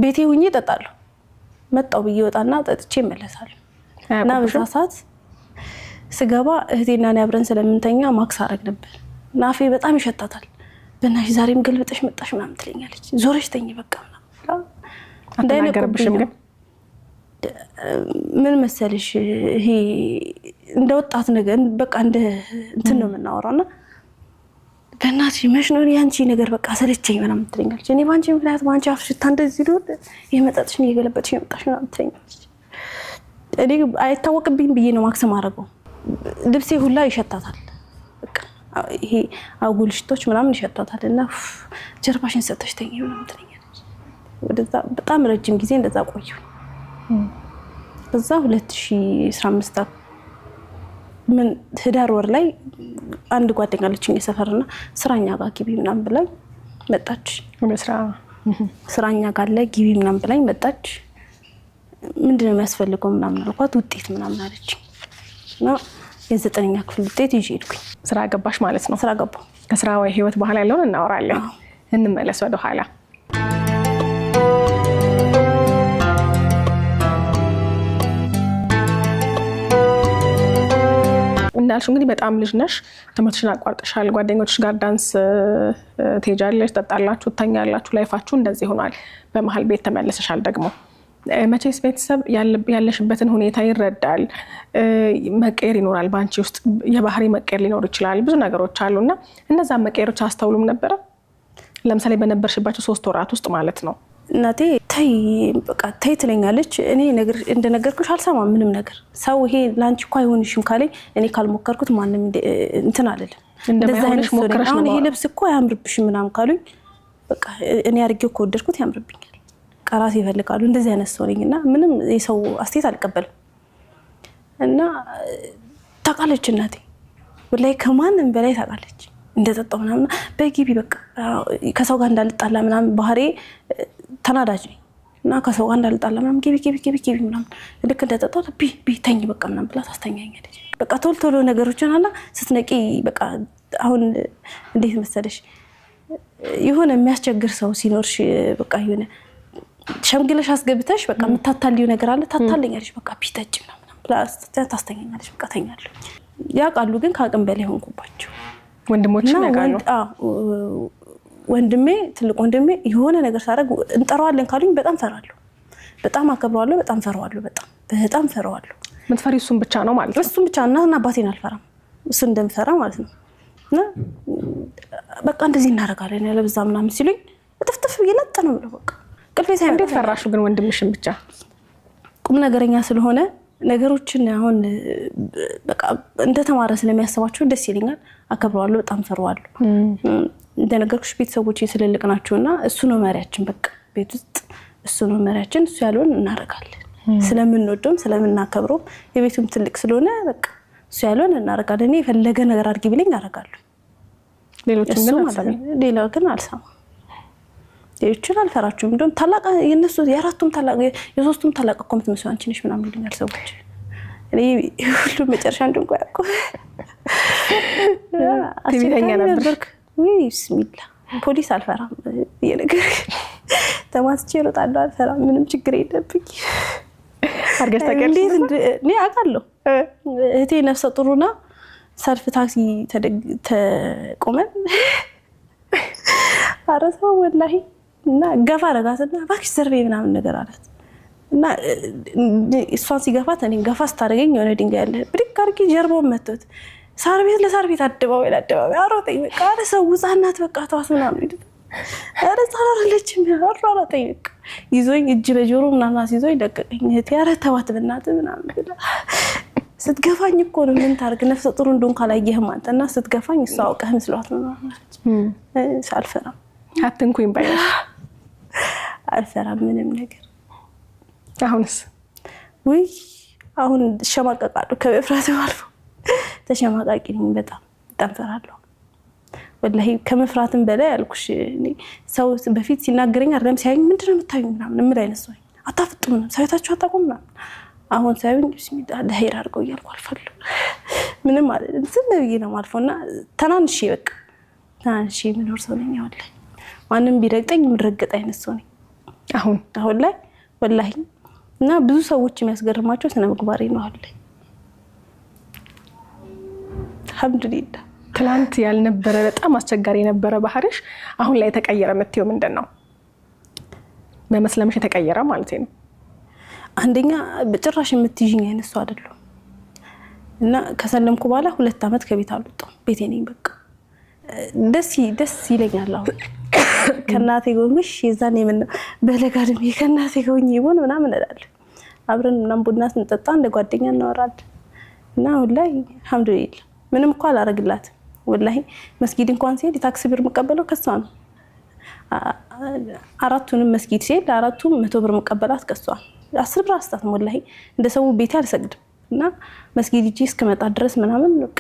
ቤቴ ሆኜ እጠጣለሁ መጣው ብዬ ወጣና ጠጥቼ እመለሳለሁ እና በዛ ሰዓት ስገባ እህቴና እኔ አብረን ስለምንተኛ ማክስ አረግ ነበር ናፌ በጣም ይሸታታል በእናትሽ ዛሬም ገልብጠሽ መጣሽ ምናምን ትለኛለች ዞረሽ ተኝ በቃ ምናምን እንዳይነገርብሽም ግን ምን መሰልሽ ይሄ እንደ ወጣት ነገር በቃ እንደ እንትን ነው የምናወራውና በእናትሽ መሽኖ ያንቺ ነገር በቃ ሰለቸኝ ምናምን ትለኛለች እኔ ባንቺ ምክንያት ባንቺ አፍሽታ እንደዚህ ነው የመጣጥሽን እየገለበጥሽ የመጣሽ ምናምን ትለኛለች እኔ አይታወቅብኝ ብዬ ነው ማክስ ማረገው ልብሴ ሁላ ይሸታታል በቃ ይሄ አጉልሽቶች ምናምን ይሸታታልና ጀርባሽን ሰጥተሽ ተኝ ምናምን ትለኛለች ወደዛ በጣም ረጅም ጊዜ እንደዛ ቆዩ በዛ 2015 ምን ህዳር ወር ላይ አንድ ጓደኛ አለችኝ የሰፈርና ስራኛ ጋር ግቢ ምናምን ብላኝ መጣች ስራኛ ጋር ላይ ግቢ ምናምን ብላኝ መጣች ምንድነው የሚያስፈልገው ምናምን አልኳት ውጤት ምናምን አለች እና የዘጠነኛ ክፍል ውጤት ይዤ ሄድኩኝ። ስራ ገባሽ ማለት ነው? ስራ ገባሁ። ከስራው ህይወት በኋላ ያለውን እናወራለን። እንመለስ ወደ ኋላ። እንዳልሽው እንግዲህ በጣም ልጅ ነሽ፣ ትምህርትሽን አቋርጠሻል፣ ጓደኞችሽ ጋር ዳንስ ትሄጃለሽ፣ ትጠጣላችሁ፣ ትተኛላችሁ፣ ላይፋችሁ እንደዚህ ሆኗል። በመሀል ቤት ተመለሰሻል። ደግሞ መቼስ ቤተሰብ ያለሽበትን ሁኔታ ይረዳል። መቀየር ይኖራል በአንቺ ውስጥ፣ የባህሪ መቀየር ሊኖር ይችላል፣ ብዙ ነገሮች አሉና እነዛ መቀየሮች አስተውሉም ነበር? ለምሳሌ በነበርሽባቸው 3 ወራት ውስጥ ማለት ነው። እናቴ ተይ ትለኛለች። እኔ እንደነገርኩሽ አልሰማም ምንም ነገር። ሰው ይሄ ላንቺ እኮ አይሆንሽም ካለኝ እኔ ካልሞከርኩት ማንንም እንትን አይደለም። እንደዛ አይነት ሞከረሽ ነው። ይሄ ልብስ እኮ አያምርብሽም ምናምን ካሉኝ በቃ እኔ አድርጌው ከወደድኩት ያምርብኛል። ቃራሴ ይፈልጋሉ። እንደዚህ አይነት ሰው ነኝና ምንም የሰው አስተያየት አልቀበልም። እና ታውቃለች እናቴ ወላሂ ከማንም በላይ ታውቃለች። እንደተጣጣው ምናምን በጊቢ በቃ ከሰው ጋር እንዳልጣላ ምናምን ባህሪ ተናዳጅ እና ከሰው ጋር እንዳልጣላ ምናምን ጊቢ ምናምን ልክ እንደተጣጣው ተኝ በቃ ምናምን ብላ ታስተኛኛለች። በቃ ቶሎ ነገሮችን አላ ስትነቂ በቃ አሁን እንዴት መሰለሽ የሆነ የሚያስቸግር ሰው ሲኖርሽ በቃ የሆነ ሸምግለሽ አስገብተሽ በቃ የምታታልዩ ነገር አለ ታታለኛለሽ። በቃ ቢጠጭ ምናምን ብላ ታስተኛኛለች። በቃ ተኛለሁ። ያውቃሉ ግን ከአቅም በላይ ሆንኩባቸው። ወንድሞች ያውቃሉ? ወንድሜ ትልቅ ወንድሜ የሆነ ነገር ሳደርግ እንጠራዋለን ካሉኝ በጣም ፈራለሁ። በጣም አከብረዋለሁ። በጣም ፈራዋለሁ። ምትፈሪው እሱን ብቻ ነው ማለት ነው? እሱን ብቻ እና አባቴን አልፈራም። እሱ እንደምፈራ ማለት ነው። እና በቃ እንደዚህ እናደርጋለን ያለበዛ ምናምን ሲሉኝ እጥፍጥፍ እየለጠ ነው ብለው በቃ ቅልቤ ሳይመጣ። እንዴት ፈራሹ ግን ወንድምሽን ብቻ? ቁም ነገረኛ ስለሆነ ነገሮችን አሁን በቃ እንደተማረ ስለሚያስባቸው ደስ ይለኛል። አከብረዋለሁ። በጣም ፈራዋለሁ። እንደነገርኩሽ ቤተሰቦቼ ስለልቅ ናቸውና እሱ ነው መሪያችን። በቃ ቤት ውስጥ እሱ ነው መሪያችን። እሱ ያለውን እናደርጋለን። ስለምንወደውም ስለምናከብረው የቤቱም ትልቅ ስለሆነ በቃ እሱ ያለውን እናደርጋለን። እኔ የፈለገ ነገር አድርጊ ቢለኝ አደርጋለሁ። ሌሎችን ግን አልሰማም። ሌላው ግን አልሰማም። ሌሎችን አልፈራቸውም። እንደውም ታላቅ የነሱ የአራቱም ታላቅ የሶስቱም ታላቅ እኮ የምትመስለው አንቺ ነሽ ምናምን ይሉኛል ሰዎች። እኔ ሁሉ መጨረሻ እንደንቆ ያቆ ትቢተኛ ነበርክ? ቢስሚላህ ፖሊስ አልፈራም። የነገር ተማስቼ እሮጣለሁ። አልፈራም። ምንም ችግር የለብኝ። አርገሽ ታውቂያለሽ? እኔ አውቃለሁ። እህቴ ነፍሰ ጡርና ሰልፍ ታክሲ ተቆመን አረሰው ወላሂ እና ገፋ አረጋትና እባክሽ ዘርቤ ምናምን ነገር አላት እና እሷን ሲገፋት እኔን ገፋ ስታደርገኝ የሆነ ድንጋይ አለ ብድግ አድርጌ ጀርባውን መተውት ሳር ቤት ለሳር ቤት አደባባይ አሮጠኝ። በቃ አረ ሰው ህጻናት በቃ ተዋት ምናምን ይሉት አረ ታራለችም አሮጠኝ። በቃ ይዞኝ እጅ በጆሮ ምናምን አስይዞኝ ለቀቀኝ። እህቴ አረ ተዋት በእናትህ ምናምን ብላ ስትገፋኝ እኮ ነው ምን ታርግ ነፍሰ ጡር እንደሆን ካላየህም አንተና ስትገፋኝ እሷ አውቀህ መስሏት ነው ማለት አልፈራም። አትንኩኝ ባይሽ አልፈራም ምንም ነገር። አሁንስ ወይ አሁን ሸማቀቃለሁ። ከመፍራት አልፎ ተሸማቃቂ ነኝ። በጣም ፈራለሁ ወላሂ። ከመፍራትም በላይ አልኩሽ እኔ ሰው በፊት ሲናገረኝ አይደለም ሲያዩኝ ምንድነው የምታዩኝ ምናምን ምን አይነት ሰው አታፍጡም ነው ሳይታችሁ አታቆም ምናምን። አሁን ሳይሆን ቢስሚላህ ለኸይር አድርገው እያልኩ አልፈልም ምንም ማለት ዝም ብዬ ነው ማልፈውና ተናንሼ በቃ ተናንሼ ምኖር ሰው ነኝ። ወላሂ ማንም ቢረግጠኝ ምረገጥ አይነት ሰው ነኝ አሁን ላይ ወላሂ። እና ብዙ ሰዎች የሚያስገርማቸው ስነ ምግባሬ ነው አለ። አልሐምዱሊላህ። ትላንት ያልነበረ በጣም አስቸጋሪ የነበረ ባህሪሽ አሁን ላይ ተቀየረ የምትይው ምንድን ነው? በመስለምሽ የተቀየረ ማለት ነው? አንደኛ በጭራሽ የምትይዥኝ አይነት ሰው አይደለም እና ከሰለምኩ በኋላ 2 አመት ከቤት አልወጣም። ቤቴ ነኝ በቃ። ደስ ይለኛል። አሁን ከናቴ ጎንሽ የዛኔ ምን በለጋድም ከናቴ ጎኝ ይቦን ምናምን እላለሁ። አብረን ምናምን ቡና ስንጠጣ እንደ ጓደኛ እናወራለን እና ወላሂ አልሐምዱሊላህ ምንም እኮ አላረግላት ወላሂ። መስጊድ እንኳን ሲሄድ ታክሲ ብር መቀበለው ከሷ ነው። አራቱንም መስጊድ ሲሄድ ለአራቱም 100 ብር መቀበላት ከሷ 10 ብር አስጣት ወላሂ። እንደ ሰው ቤት አልሰግድም እና መስጊድ ሂጂ እስከመጣ ድረስ ምናምን በቃ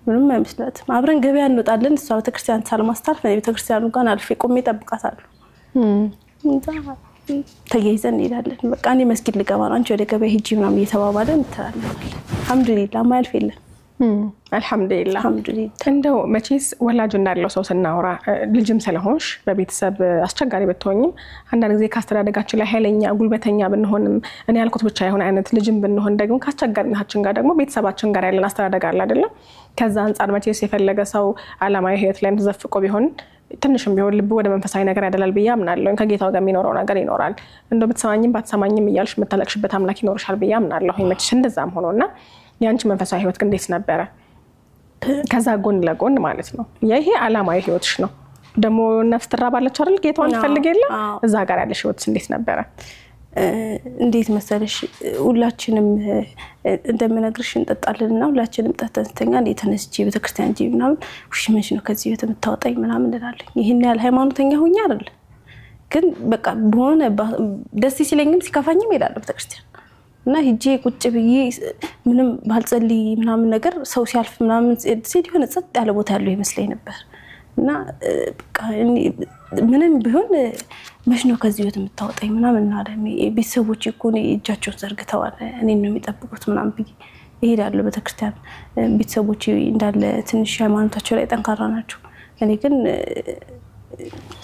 ምንም አይመስላትም። አብረን ገበያ እንወጣለን። እሷ ቤተክርስቲያን ሳልማስታልፍ ነው ቤተክርስቲያኑ ጋር አልፌ ቆሜ እጠብቃታለሁ። ተያይዘን እንሄዳለን። በቃ እኔ መስጊድ ልገባ ነው አንቺ ወደ ገበያ ሂጂ ምናምን እየተባባለን እንተራለን። አልሐምዱሊላህ ማያልፍ የለም። አልሐምዱሊላህ እንደው መቼስ ወላጅ እንዳለው ሰው ስናወራ ልጅም ስለሆንሽ በቤተሰብ አስቸጋሪ ብትሆኝም አንዳንድ ጊዜ ካስተዳደጋችን ላይ ኃይለኛ ጉልበተኛ ብንሆንም እኔ ያልኩት ብቻ የሆነ አይነት ልጅም ብንሆን ደግሞ ካስቸጋሪነታችን ጋር ደግሞ ቤተሰባችን ጋር ያለን አስተዳደግ አለ አይደል? ከዛ አንፃር መቼስ የፈለገ ሰው ዓላማዊ ህይወት ላይ ተዘፍቆ ቢሆን ትንሽም ቢሆን ልብ ወደ መንፈሳዊ ነገር ያደላል ብዬ አምናለሁ። ከጌታው ጋር የሚኖረው ነገር ይኖራል። እንደው ብትሰማኝም ባትሰማኝም እያልሽ የምታለቅሽበት አምላክ ይኖርሻል ብዬ አምናለሁ። መቼስ እንደዛም ሆኖና ያንቺ መንፈሳዊ ህይወት ግን እንዴት ነበረ? ከዛ ጎን ለጎን ማለት ነው ይሄ ዓላማዊ ህይወትሽ ነው ደግሞ ነፍስ ትራባለች አይደል? ጌታውን ትፈልግ የለ እዛ ጋር ያለሽ ህይወት እንዴት ነበረ? እንዴት መሰለሽ ሁላችንም እንደምነግርሽ እንጠጣለንና ሁላችንም ጠጥተንኛ ለተነስጂ ቤተክርስቲያን ጂ ምናምን ወሽመሽ ነው ከዚህ የተመታወጣኝ ምናምን እንላለን። ይሄን ያህል ሃይማኖተኛ ሆኛ አይደል? ግን በቃ በሆነ ደስ ሲለኝም ሲከፋኝም እሄዳለሁ ቤተክርስቲያን እና ሂጄ ቁጭ ብዬ ምንም ባልጸልይ ምናምን ነገር ሰው ሲያልፍ ምናምን ሲል የሆነ ጸጥ ያለ ቦታ ያለው ይመስለኝ ነበር። እና በቃ ምንም ቢሆን መች ነው ከዚህ ህይወት የምታወጣኝ ምናምን እናደም ቤተሰቦቼ እኮ እጃቸውን ዘርግተዋል እኔን ነው የሚጠብቁት ምናምን ብዬ እሄዳለሁ ቤተክርስቲያን። ቤተሰቦቼ እንዳለ ትንሽ ሃይማኖታቸው ላይ ጠንካራ ናቸው። እኔ ግን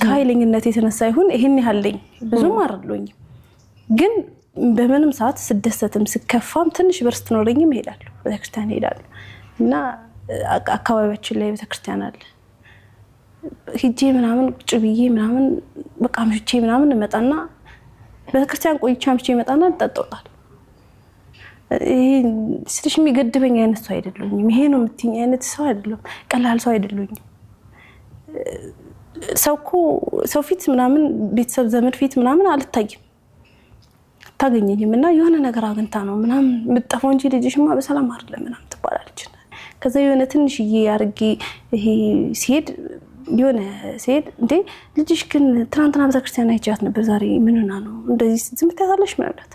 ከኃይለኝነት የተነሳ ይሁን ይሄን ያህልኝ ብዙም አይደለሁኝ። ግን በምንም ሰዓት ስደሰትም ስከፋም ትንሽ በርስት ኖርኝም እሄዳለሁ ቤተክርስቲያን እሄዳለሁ። እና አካባቢያችን ላይ ቤተክርስቲያን አለ ሂጄ ምናምን ቁጭ ብዬ ምናምን በቃ ምሽቼ ምናምን እመጣና ቤተክርስቲያን ቆይቼ ምሽቼ እመጣና ተጠጣጣል። ይሄ ስለሽ የሚገድበኝ አይነት ሰው አይደለሁኝም። ይሄ ነው የምትይኝ አይነት ሰው አይደለም። ቀላል ሰው አይደለሁኝም። ሰው ፊት ምናምን ቤተሰብ ዘመድ ፊት ምናምን አልታይም ታገኘኝም እና የሆነ ነገር አግንታ ነው ምናምን ምጥፋው እንጂ ልጅሽማ በሰላም አይደለም ምናምን ትባላለች። ከዛ የሆነ ትንሽዬ አርጌ ይሄ ሲሄድ የሆነ ሲሄድ እንዴ ልጅሽ ግን ትናንትና ቤተክርስቲያን አይቻት ነበር ዛሬ ምን ሆና ነው እንደዚህ ዝም ትያታለሽ ማለት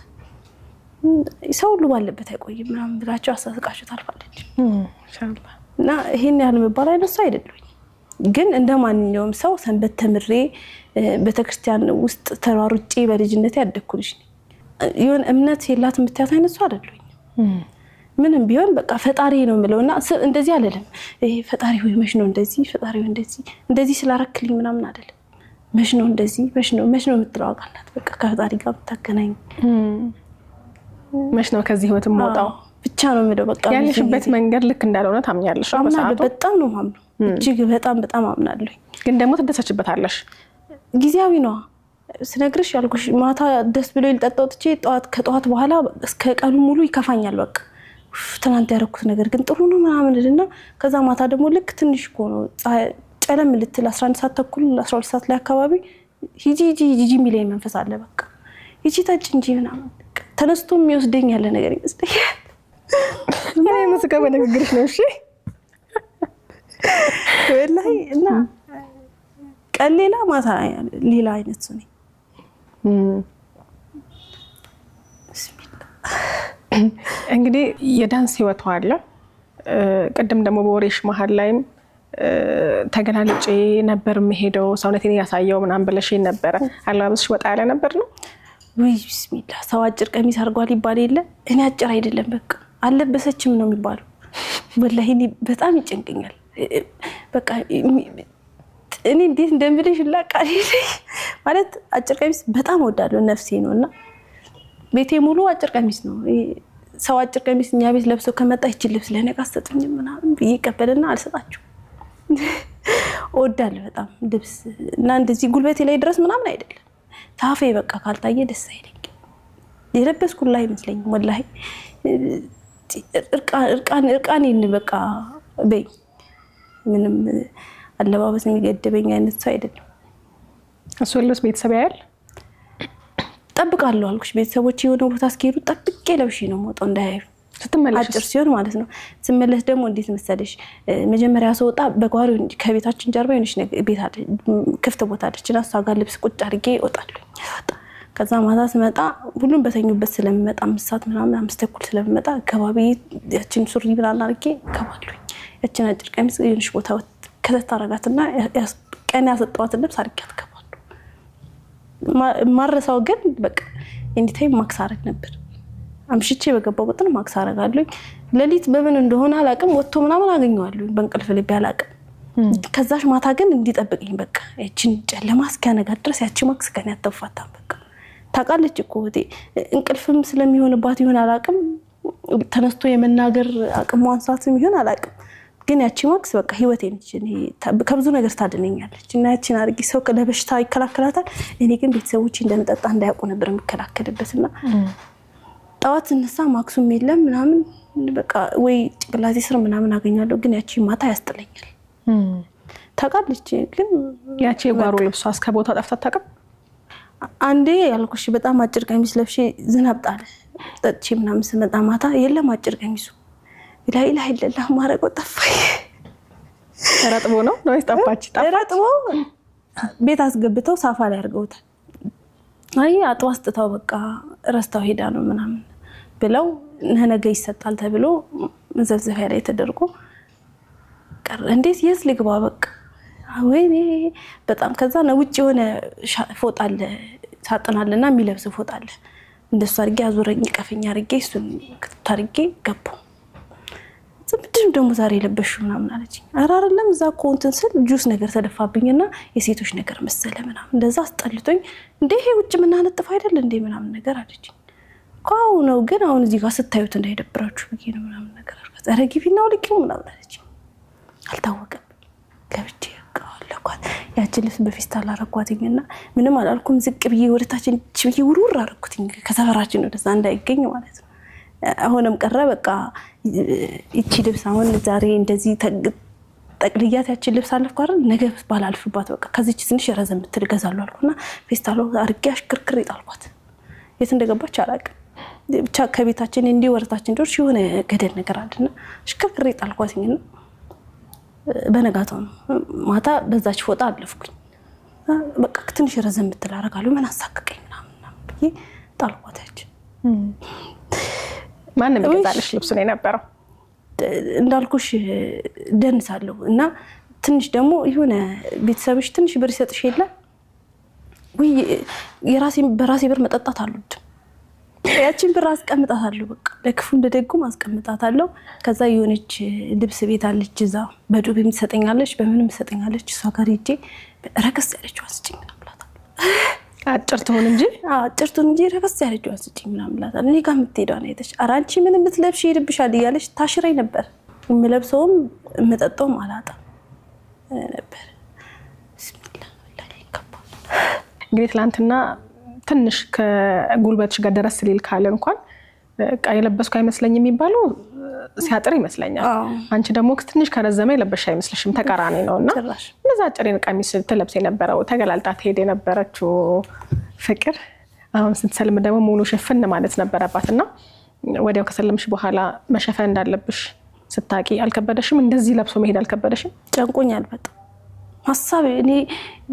ሰው ሁሉ ባለበት አይቆይም ምናምን ብላችሁ አሳስቃችሁ ታልፋለች ኢንሻአላህ። እና ይሄን ያህል መባል አይነሳ አይደለም። ግን እንደማንኛውም ሰው ሰንበት ተምሬ ቤተክርስቲያን ውስጥ ተሯሩጬ በልጅነቴ ያደኩልሽ የሆነ እምነት የላት የምትያት አይነት ሰው አይደለም። ምንም ቢሆን በቃ ፈጣሪ ነው ምለውና እንደዚህ አይደለም። ይሄ ፈጣሪ ሆይ መሽ ነው እንደዚህ ፈጣሪ ሆይ እንደዚህ ስላረክልኝ ምናምን አይደለም። መሽ ነው እንደዚህ መሽ ነው የምትለው አቃላት በቃ ከፈጣሪ ጋር ተገናኝ መሽ ነው ከዚህ ህይወት ሞጣው ብቻ ነው ምለው በቃ ያለሽበት መንገድ ልክ እንዳልሆነ ታምኛለሽ? በሰዓቱ በጣም ነው ማምነው እጅግ በጣም አምናለሁ። ግን ደግሞ ተደሰችበታለሽ? ጊዜያዊ ነው ስነግርሽ ያልኩሽ ማታ ደስ ብሎ ይልጠጣው ትቼ ከጧት በኋላ እስከ ቀኑ ሙሉ ይከፋኛል። በቃ ትናንት ያረኩት ነገር ግን ጥሩ ነው ምናምን እና ከዛ ማታ ደግሞ ልክ ትንሽ እኮ ነው ጨለም ልትል 11 ሰዓት ተኩል 12 ሰዓት ላይ አካባቢ ሂጂ ሚለኝ መንፈስ አለ። በቃ ሂጂ ታጭ እንጂ ምናምን ተነስቶ የሚወስደኝ ያለ ነገር ይመስለኛል። እኔ መስከበ ንግግርሽ ነው እሺ ወላሂ እና ቀሌላ ማታ ሌላ አይነት ነው። እንግዲህ የዳንስ ህይወት አለ። ቀደም ደግሞ በወሬሽ መሃል ላይም ተገናልጬ ነበር መሄደው ሰውነቴን ያሳየው ምናምን ብለሽኝ ነበር። አላብስሽ ወጣ ያለ ነበር ነው ወይ? ቢስሚላህ ሰው አጭር ቀሚስ አርጓል ይባል የለ እኔ አጭር አይደለም በቃ አለበሰችም ነው የሚባለው። ወላሂ በጣም ይጨንቀኛል። በቃ እኔ እንዴት እንደምልሽ ላቃሪ ማለት አጭር ቀሚስ በጣም ወዳለሁ ነፍሴ ነውና ቤቴ ሙሉ አጭር ቀሚስ ነው። ሰው አጭር ቀሚስ እኛ ቤት ለብሶ ከመጣ ይች ልብስ ለኔ ካስተጥኝ ምናምን ይቀበልና አልሰጣችሁ ወዳለሁ በጣም ልብስ እና እንደዚህ ጉልበቴ ላይ ድረስ ምናምን አይደለም። ታፌ በቃ ካልታየ ደስ አይለኝ የለበስኩ ላይ መስለኝ ወላሂ እርቃኔን በቃ በይ ምንም አለባበስ የሚገድበኝ አይነት ሰው አይደለም። እሱ ልብስ ቤተሰብ ያያል ጠብቃለሁ አልኩሽ። ቤተሰቦቼ የሆነ ቦታ እስኪሄዱ ጠብቄ ለብሼ ነው የምወጣው እንዳያዩ ስትመለሽ አጭር ሲሆን ማለት ነው። ስመለስ ደግሞ እንዴት መሰለሽ መጀመሪያ ሰውጣ በጓሮ ከቤታችን ጀርባ የሆነች ቤት አለ ክፍት ቦታ አለችና እሷ ጋር ልብስ ቁጭ አድርጌ እወጣለሁ። ከዛ ማታ ስመጣ ሁሉም በተኙበት ስለምመጣ 5 ሰዓት ምናምን 5 ተኩል ስለምመጣ ከባቢ ያችን ሱሪ ምናምን አድርጌ እገባለሁ። ያችን አጭር ቀሚስ የሆነች ቦታ ከተታረጋትና ቀን ያሰጣዋት ልብስ አድርጌ አትገባለሁ። ማረሳው ግን በቃ እንዲታይ ማክስ አረግ ነበር አምሽቼ በገባው ቁጥር ማክስ አረጋለሁ ለሊት በምን እንደሆነ አላቅም ወጥቶ ምናምን አገኘዋለሁ በእንቅልፍ ልብ ያላቅም ከዛሽ ማታ ግን እንዲጠብቀኝ በቃ እቺን ጨለማ እስኪያነጋ ድረስ ያቺ ማክስ ከኔ አትፈታም በቃ ታቃለች እኮ እንቅልፍም ስለሚሆንባት ይሆን አላቅም ተነስቶ የመናገር አቅም ዋንሳትም ይሆን አላቅም ግን ያቺ ማክስ በቃ ህይወቴን ከብዙ ነገር ታድነኛለች እና ያቺን አርጊ ሰው ለበሽታ ይከላከላታል እኔ ግን ቤተሰቦቼ እንደምጠጣ እንዳያውቁ ነበር የምከላከልበትና ጣዋት እንሳ ማክሱም የለም ምናምን በቃ ወይ ጭቅላቴ ስር ምናምን አገኛለሁ ግን ያቺ ማታ ያስጥለኛል ታቃለች ግን ያቺ የጓሮ ልብሷ እስከ ቦታው ጠፍታ ታቀም አንዴ ያልኩሽ በጣም አጭር ቀሚስ ለብሼ ዝናብ ጣለ ጠጥቼ ምናምን ስመጣ ማታ የለም አጭር ቀሚሱ لا اله الا الله ማረቆ ጠፋይ ረጥቦ ነው ወይስ ጠፋች ረጥቦ ቤት አስገብተው ሳፋ ላይ አርገውታል አይ አጥዋስጥታው በቃ ረስታው ሄዳ ነው ምናምን ብለው ነገ ይሰጣል ተብሎ መዘዝፈያ ላይ ተደርጎ ቀር እንዴት የስ ልግባ በቃ ወይኔ በጣም ከዛ ነው ውጪ ሆነ ፎጣ አለ ሳጥናልና የሚለብስ ፎጣ አለ እንደሱ አርጌ አዙረኝ ቀፈኛ አርጌ እሱን ታርጌ ገቡ ዝምድም ደሞ ዛሬ ለበሽ ምናምን አለች አራራለም ዛኮ እንትን ስል ጁስ ነገር ተደፋብኝና የሴቶች ነገር መሰለ ምናምን እንደዛ አስጠልቶኝ እንዴ ይሄ ውጭ ምናነጥፍ አይደል እንዴ ምናምን ነገር አለች ቋው ነው ግን አሁን እዚህ ጋር ስታዩት እንዳይደብራችሁ ብዬ ነው ምናምን ነገር አልኳት አረጊቢና ወልቂው ምናምን አለች አልታወቀም ገብቼ አለኳት ያችልስ በፊስታል አረኳትኝና ምንም አላልኩም ዝቅ ብዬ ወደታችን ጭብዬ ውሩር አረኩትኝ ከሰፈራችን ወደዛ እንዳይገኝ ማለት ነው አሁንም ቀረ በቃ እቺ ልብስ አሁን ዛሬ እንደዚህ ጠቅልያት ያቺ ልብስ አለፍኩ አይደል ነገ ባላልፍባት በቃ ከዚች ትንሽ ረዘም ትልገዛሉ አልኩና ፌስታሎ አርጌ አሽክርክር ይጣልኳት የት እንደገባች አላውቅም ብቻ ከቤታችን እንዲ ወርታችን ድርሽ የሆነ ገደል ነገር አለና አሽክርክር ይጣልኳትኝና በነጋታው ማታ በዛች ፎጣ አለፍኩኝ በቃ ትንሽ ረዘም ትላረጋለሁ ምን አሳከከኝ ምናምን ብዬ ጣልኳታች ማንም ይገዛልሽ ልብስ ነው የነበረው እንዳልኩሽ ደንሳለሁ እና ትንሽ ደግሞ ይሁን ቤተሰብሽ ትንሽ ብር ይሰጥሽ የለ ወይ በራሴ ብር መጠጣት አሉት ያቺን ብር አስቀምጣታለሁ በቃ ለክፉ እንደደጉም አስቀምጣታለሁ ከዛ የሆነች ልብስ ቤት አለች እዛ በዱቤም ትሰጠኛለች በምንም ትሰጠኛለች እሷ ጋር ሄጄ ረከስ ያለችው አስጭኝ ምናምላታለሁ አጭርቱን እንጂ ረከስ ያለችው አስጭኝ ምናምላታለሁ እኔ ጋር የምትሄደው ነው አይተሽ አራንቺ ምንም ብትለብሽ ይድብሻል እያለች ታሽራይ ነበር የምለብሰውም የምጠጣውም አላጣ ነበር ቢስሚላህ ወላሂ ከባድ እንግዲህ ትላንትና ትንሽ ከጉልበትሽ ጋር ደረስ ሊል ካለ እንኳን በቃ የለበስኩ አይመስለኝም የሚባለው ሲያጥር ይመስለኛል አንቺ ደግሞ ትንሽ ከረዘመ የለበሽ አይመስልሽም ተቃራኒ ነውና ለዛ አጭሬን ቀሚስ ተለብሰ የነበረው ተገላልጣ ሄደ የነበረችው ፍቅር አሁን ስትሰልም ደግሞ ሙሉ ሸፈን ማለት ነበረባትና ወዲያው ከሰለምሽ በኋላ መሸፈን እንዳለብሽ ስታቂ አልከበደሽም እንደዚህ ለብሶ መሄድ አልከበደሽም ጨንቆኛል በጣም ሐሳብ እኔ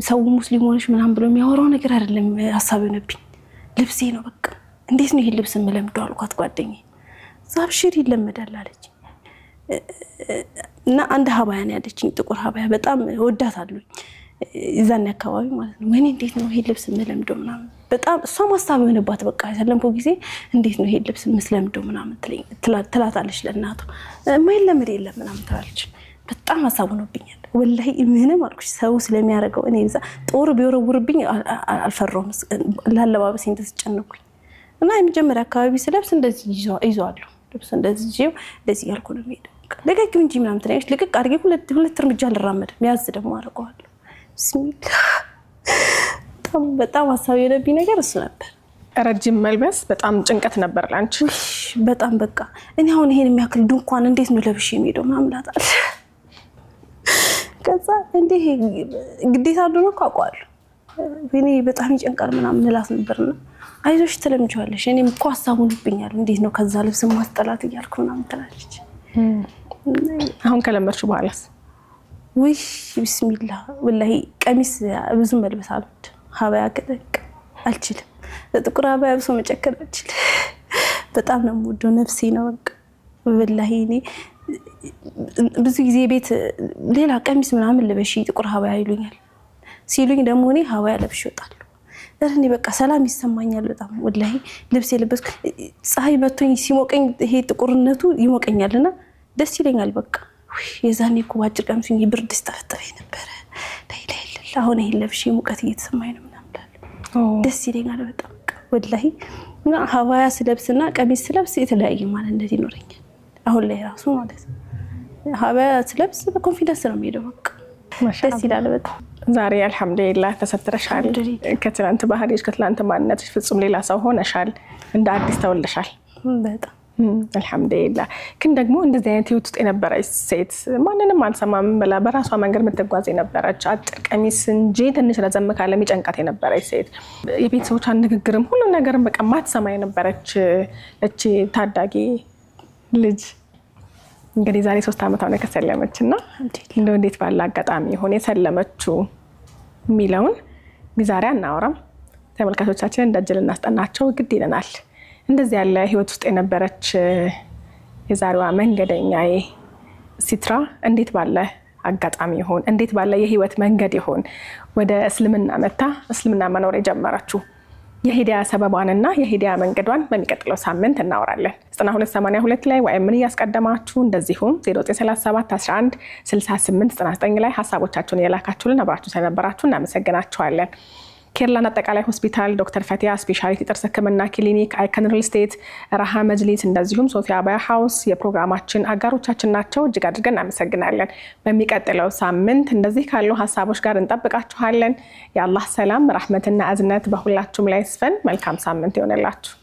ሰው ሙስሊሞች ምናምን ብሎ የሚያወራው ነገር አይደለም ሐሳብ ነብኝ ልብሴ ነው በቃ እንዴት ነው ይሄ ልብስ መለምዶ አልኳት ጓደኛዬ ዛብሽር ይለመዳል አለች እና አንድ ሀባያን ያለችኝ ጥቁር ሀባያ በጣም ወዳታለሁ ይዛን አካባቢ ማለት ነው ወይኔ እንዴት ነው ይሄ ልብስ መለምዶ ምናምን በጣም እሷ ማስተዋል ሆነባት በቃ ያለምኩ ጊዜ እንዴት ነው ይሄ ልብስ መስለምዶ ምናምን ትላታለች ለእናቷ ማይለመድ የለም ምናምን ትላለች በጣም ሐሳብ ሆነብኛል ወላሂ ምንም አልኩሽ ሰው ስለሚያረጋው እኔ እዛ ጦር ቢወረውርብኝ አልፈራውም ላለባበስ እንደተጨነኩኝ እና የመጀመሪያ አካባቢ ስለብስ እንደዚህ ይዟለሁ ልብስ እንደዚህ ያልኩ ነው ሄደ ለቀቅ እንጂ ምናምን ትለኝሽ ለቀቅ አድርጌ ሁለት እርምጃ ልራመድ ሚያዝ ደግሞ አረጋዋለሁ ቢስሚላህ በጣም ሐሳብ የለብኝ ነገር እሱ ነበር ረጅም መልበስ በጣም ጭንቀት ነበር ላንቺ በጣም በቃ እኔ አሁን ይሄን የሚያክል ድንኳን እንዴት ነው ለብሽ የሚሄደው ምናምን ላታል ከዛ እንዴ ግዴታ ነው አቋቋለሁ ወይኔ በጣም ይጨንቃል ምናምን ምላስ ነበርና አይዞሽ ተለምጂዋለሽ እኔም እኮ ሐሳቡንብኛል እንዴት ነው ከዛ ልብስ ማስጠላት ይያልኩ ምናምን ትላለች አሁን ከለመርሽ በኋላስ ወይ ቢስሚላህ ወላሂ ቀሚስ ብዙ መልበስ አልወድ ሀባያ ከደቅ አልችልም ጥቁር ሀባያ ብዙ መጨከር አልችልም በጣም ነው የምወደው ነፍሴ ነው በቃ ወላሂ እኔ ብዙ ጊዜ ቤት ሌላ ቀሚስ ምናምን ልበሽ ጥቁር ሀባያ ይሉኛል ሲሉኝ ደግሞ እኔ ሀባያ ለብሽ እወጣለሁ እኔ በቃ ሰላም ይሰማኛል በጣም ወላሂ ልብስ የለበስኩ ፀሐይ መቶኝ ሲሞቀኝ ይሄ ጥቁርነቱ ይሞቀኛልና ደስ ይለኛል በቃ የዛኔ እኮ አጭር ቀሚስ ይብርድ ስታፈጠፈኝ ነበር ላይላይላ አሁን ይሄ ለብሼ ሙቀት እየተሰማኝ ነው ምናምን ደስ ይለኛል በጣም ወላሂ እና ሀዋያ ስለብስና ቀሚስ ስለብስ የተለያየ ማለት እንደዚህ ይኖረኛል አሁን ላይ ራሱ ማለት ሀዋያ ስለብስ በኮንፊደንስ ነው የሚሄደው በቃ ደስ ይላል በጣም ዛሬ አልহামዱሊላህ ተሰጥረሻል ከትላንት ባህሪሽ ከትላንት ማንነትሽ ፍጹም ሌላ ሰው ሆነሻል እንደ አዲስ ተወልደሻል በጣም አልহামዱሊላህ ግን ደግሞ እንደዚህ አይነት ህይወት ውስጥ የነበረች ሴት ማንንም አልሰማም ብላ በራሷ መንገድ የምትጓዝ የነበረች አጭር ቀሚስ እንጂ ትንሽ ረዘም ካለ የሚጨንቃት የነበረች ሴት የቤተሰቦቿን ንግግርም ሁሉ ነገርም በቃ ማትሰማ የነበረች እቺ ታዳጊ ልጅ እንግዲህ ዛሬ 3 አመት ሆነ ከሰለመችና እንደው እንዴት ባለ አጋጣሚ ሆነ የሰለመችው ሚለውን ዛሬ አናወራም ተመልካቾቻችን እንደጅል እናስጠናቸው ግድ ይለናል እንደዚህ ያለ ህይወት ውስጥ የነበረች የዛሬዋ መንገደኛዬ ሲትራ እንዴት ባለ አጋጣሚ ይሆን እንዴት ባለ የህይወት መንገድ ይሆን ወደ እስልምና መጣ እስልምና መኖር የጀመረችው የሂዳያ ሰበቧንና የሂዳያ መንገዷን በሚቀጥለው ሳምንት እናወራለን 9282 ላይ ወይ ምን ያስቀደማችሁ እንደዚሁም 0937 11 68 99 ላይ ሐሳቦቻችሁን የላካችሁልን አብራችሁ ስለነበራችሁ እናመሰግናችኋለን ኬርላንድ አጠቃላይ ሆስፒታል ዶክተር ፈቲያ ስፔሻሊቲ ጥርስ ህክምና ክሊኒክ አይከን ሪል ስቴት ራሃ መጅሊስ እንደዚሁም ሶፊያ አባያ ሃውስ የፕሮግራማችን አጋሮቻችን ናቸው እጅግ አድርገን እናመሰግናለን በሚቀጥለው ሳምንት እንደዚህ ካሉ ሐሳቦች ጋር እንጠብቃችኋለን የአላህ ሰላም ረህመትና እዝነት በሁላችሁም ላይ ይስፈን መልካም ሳምንት ይሆንላችሁ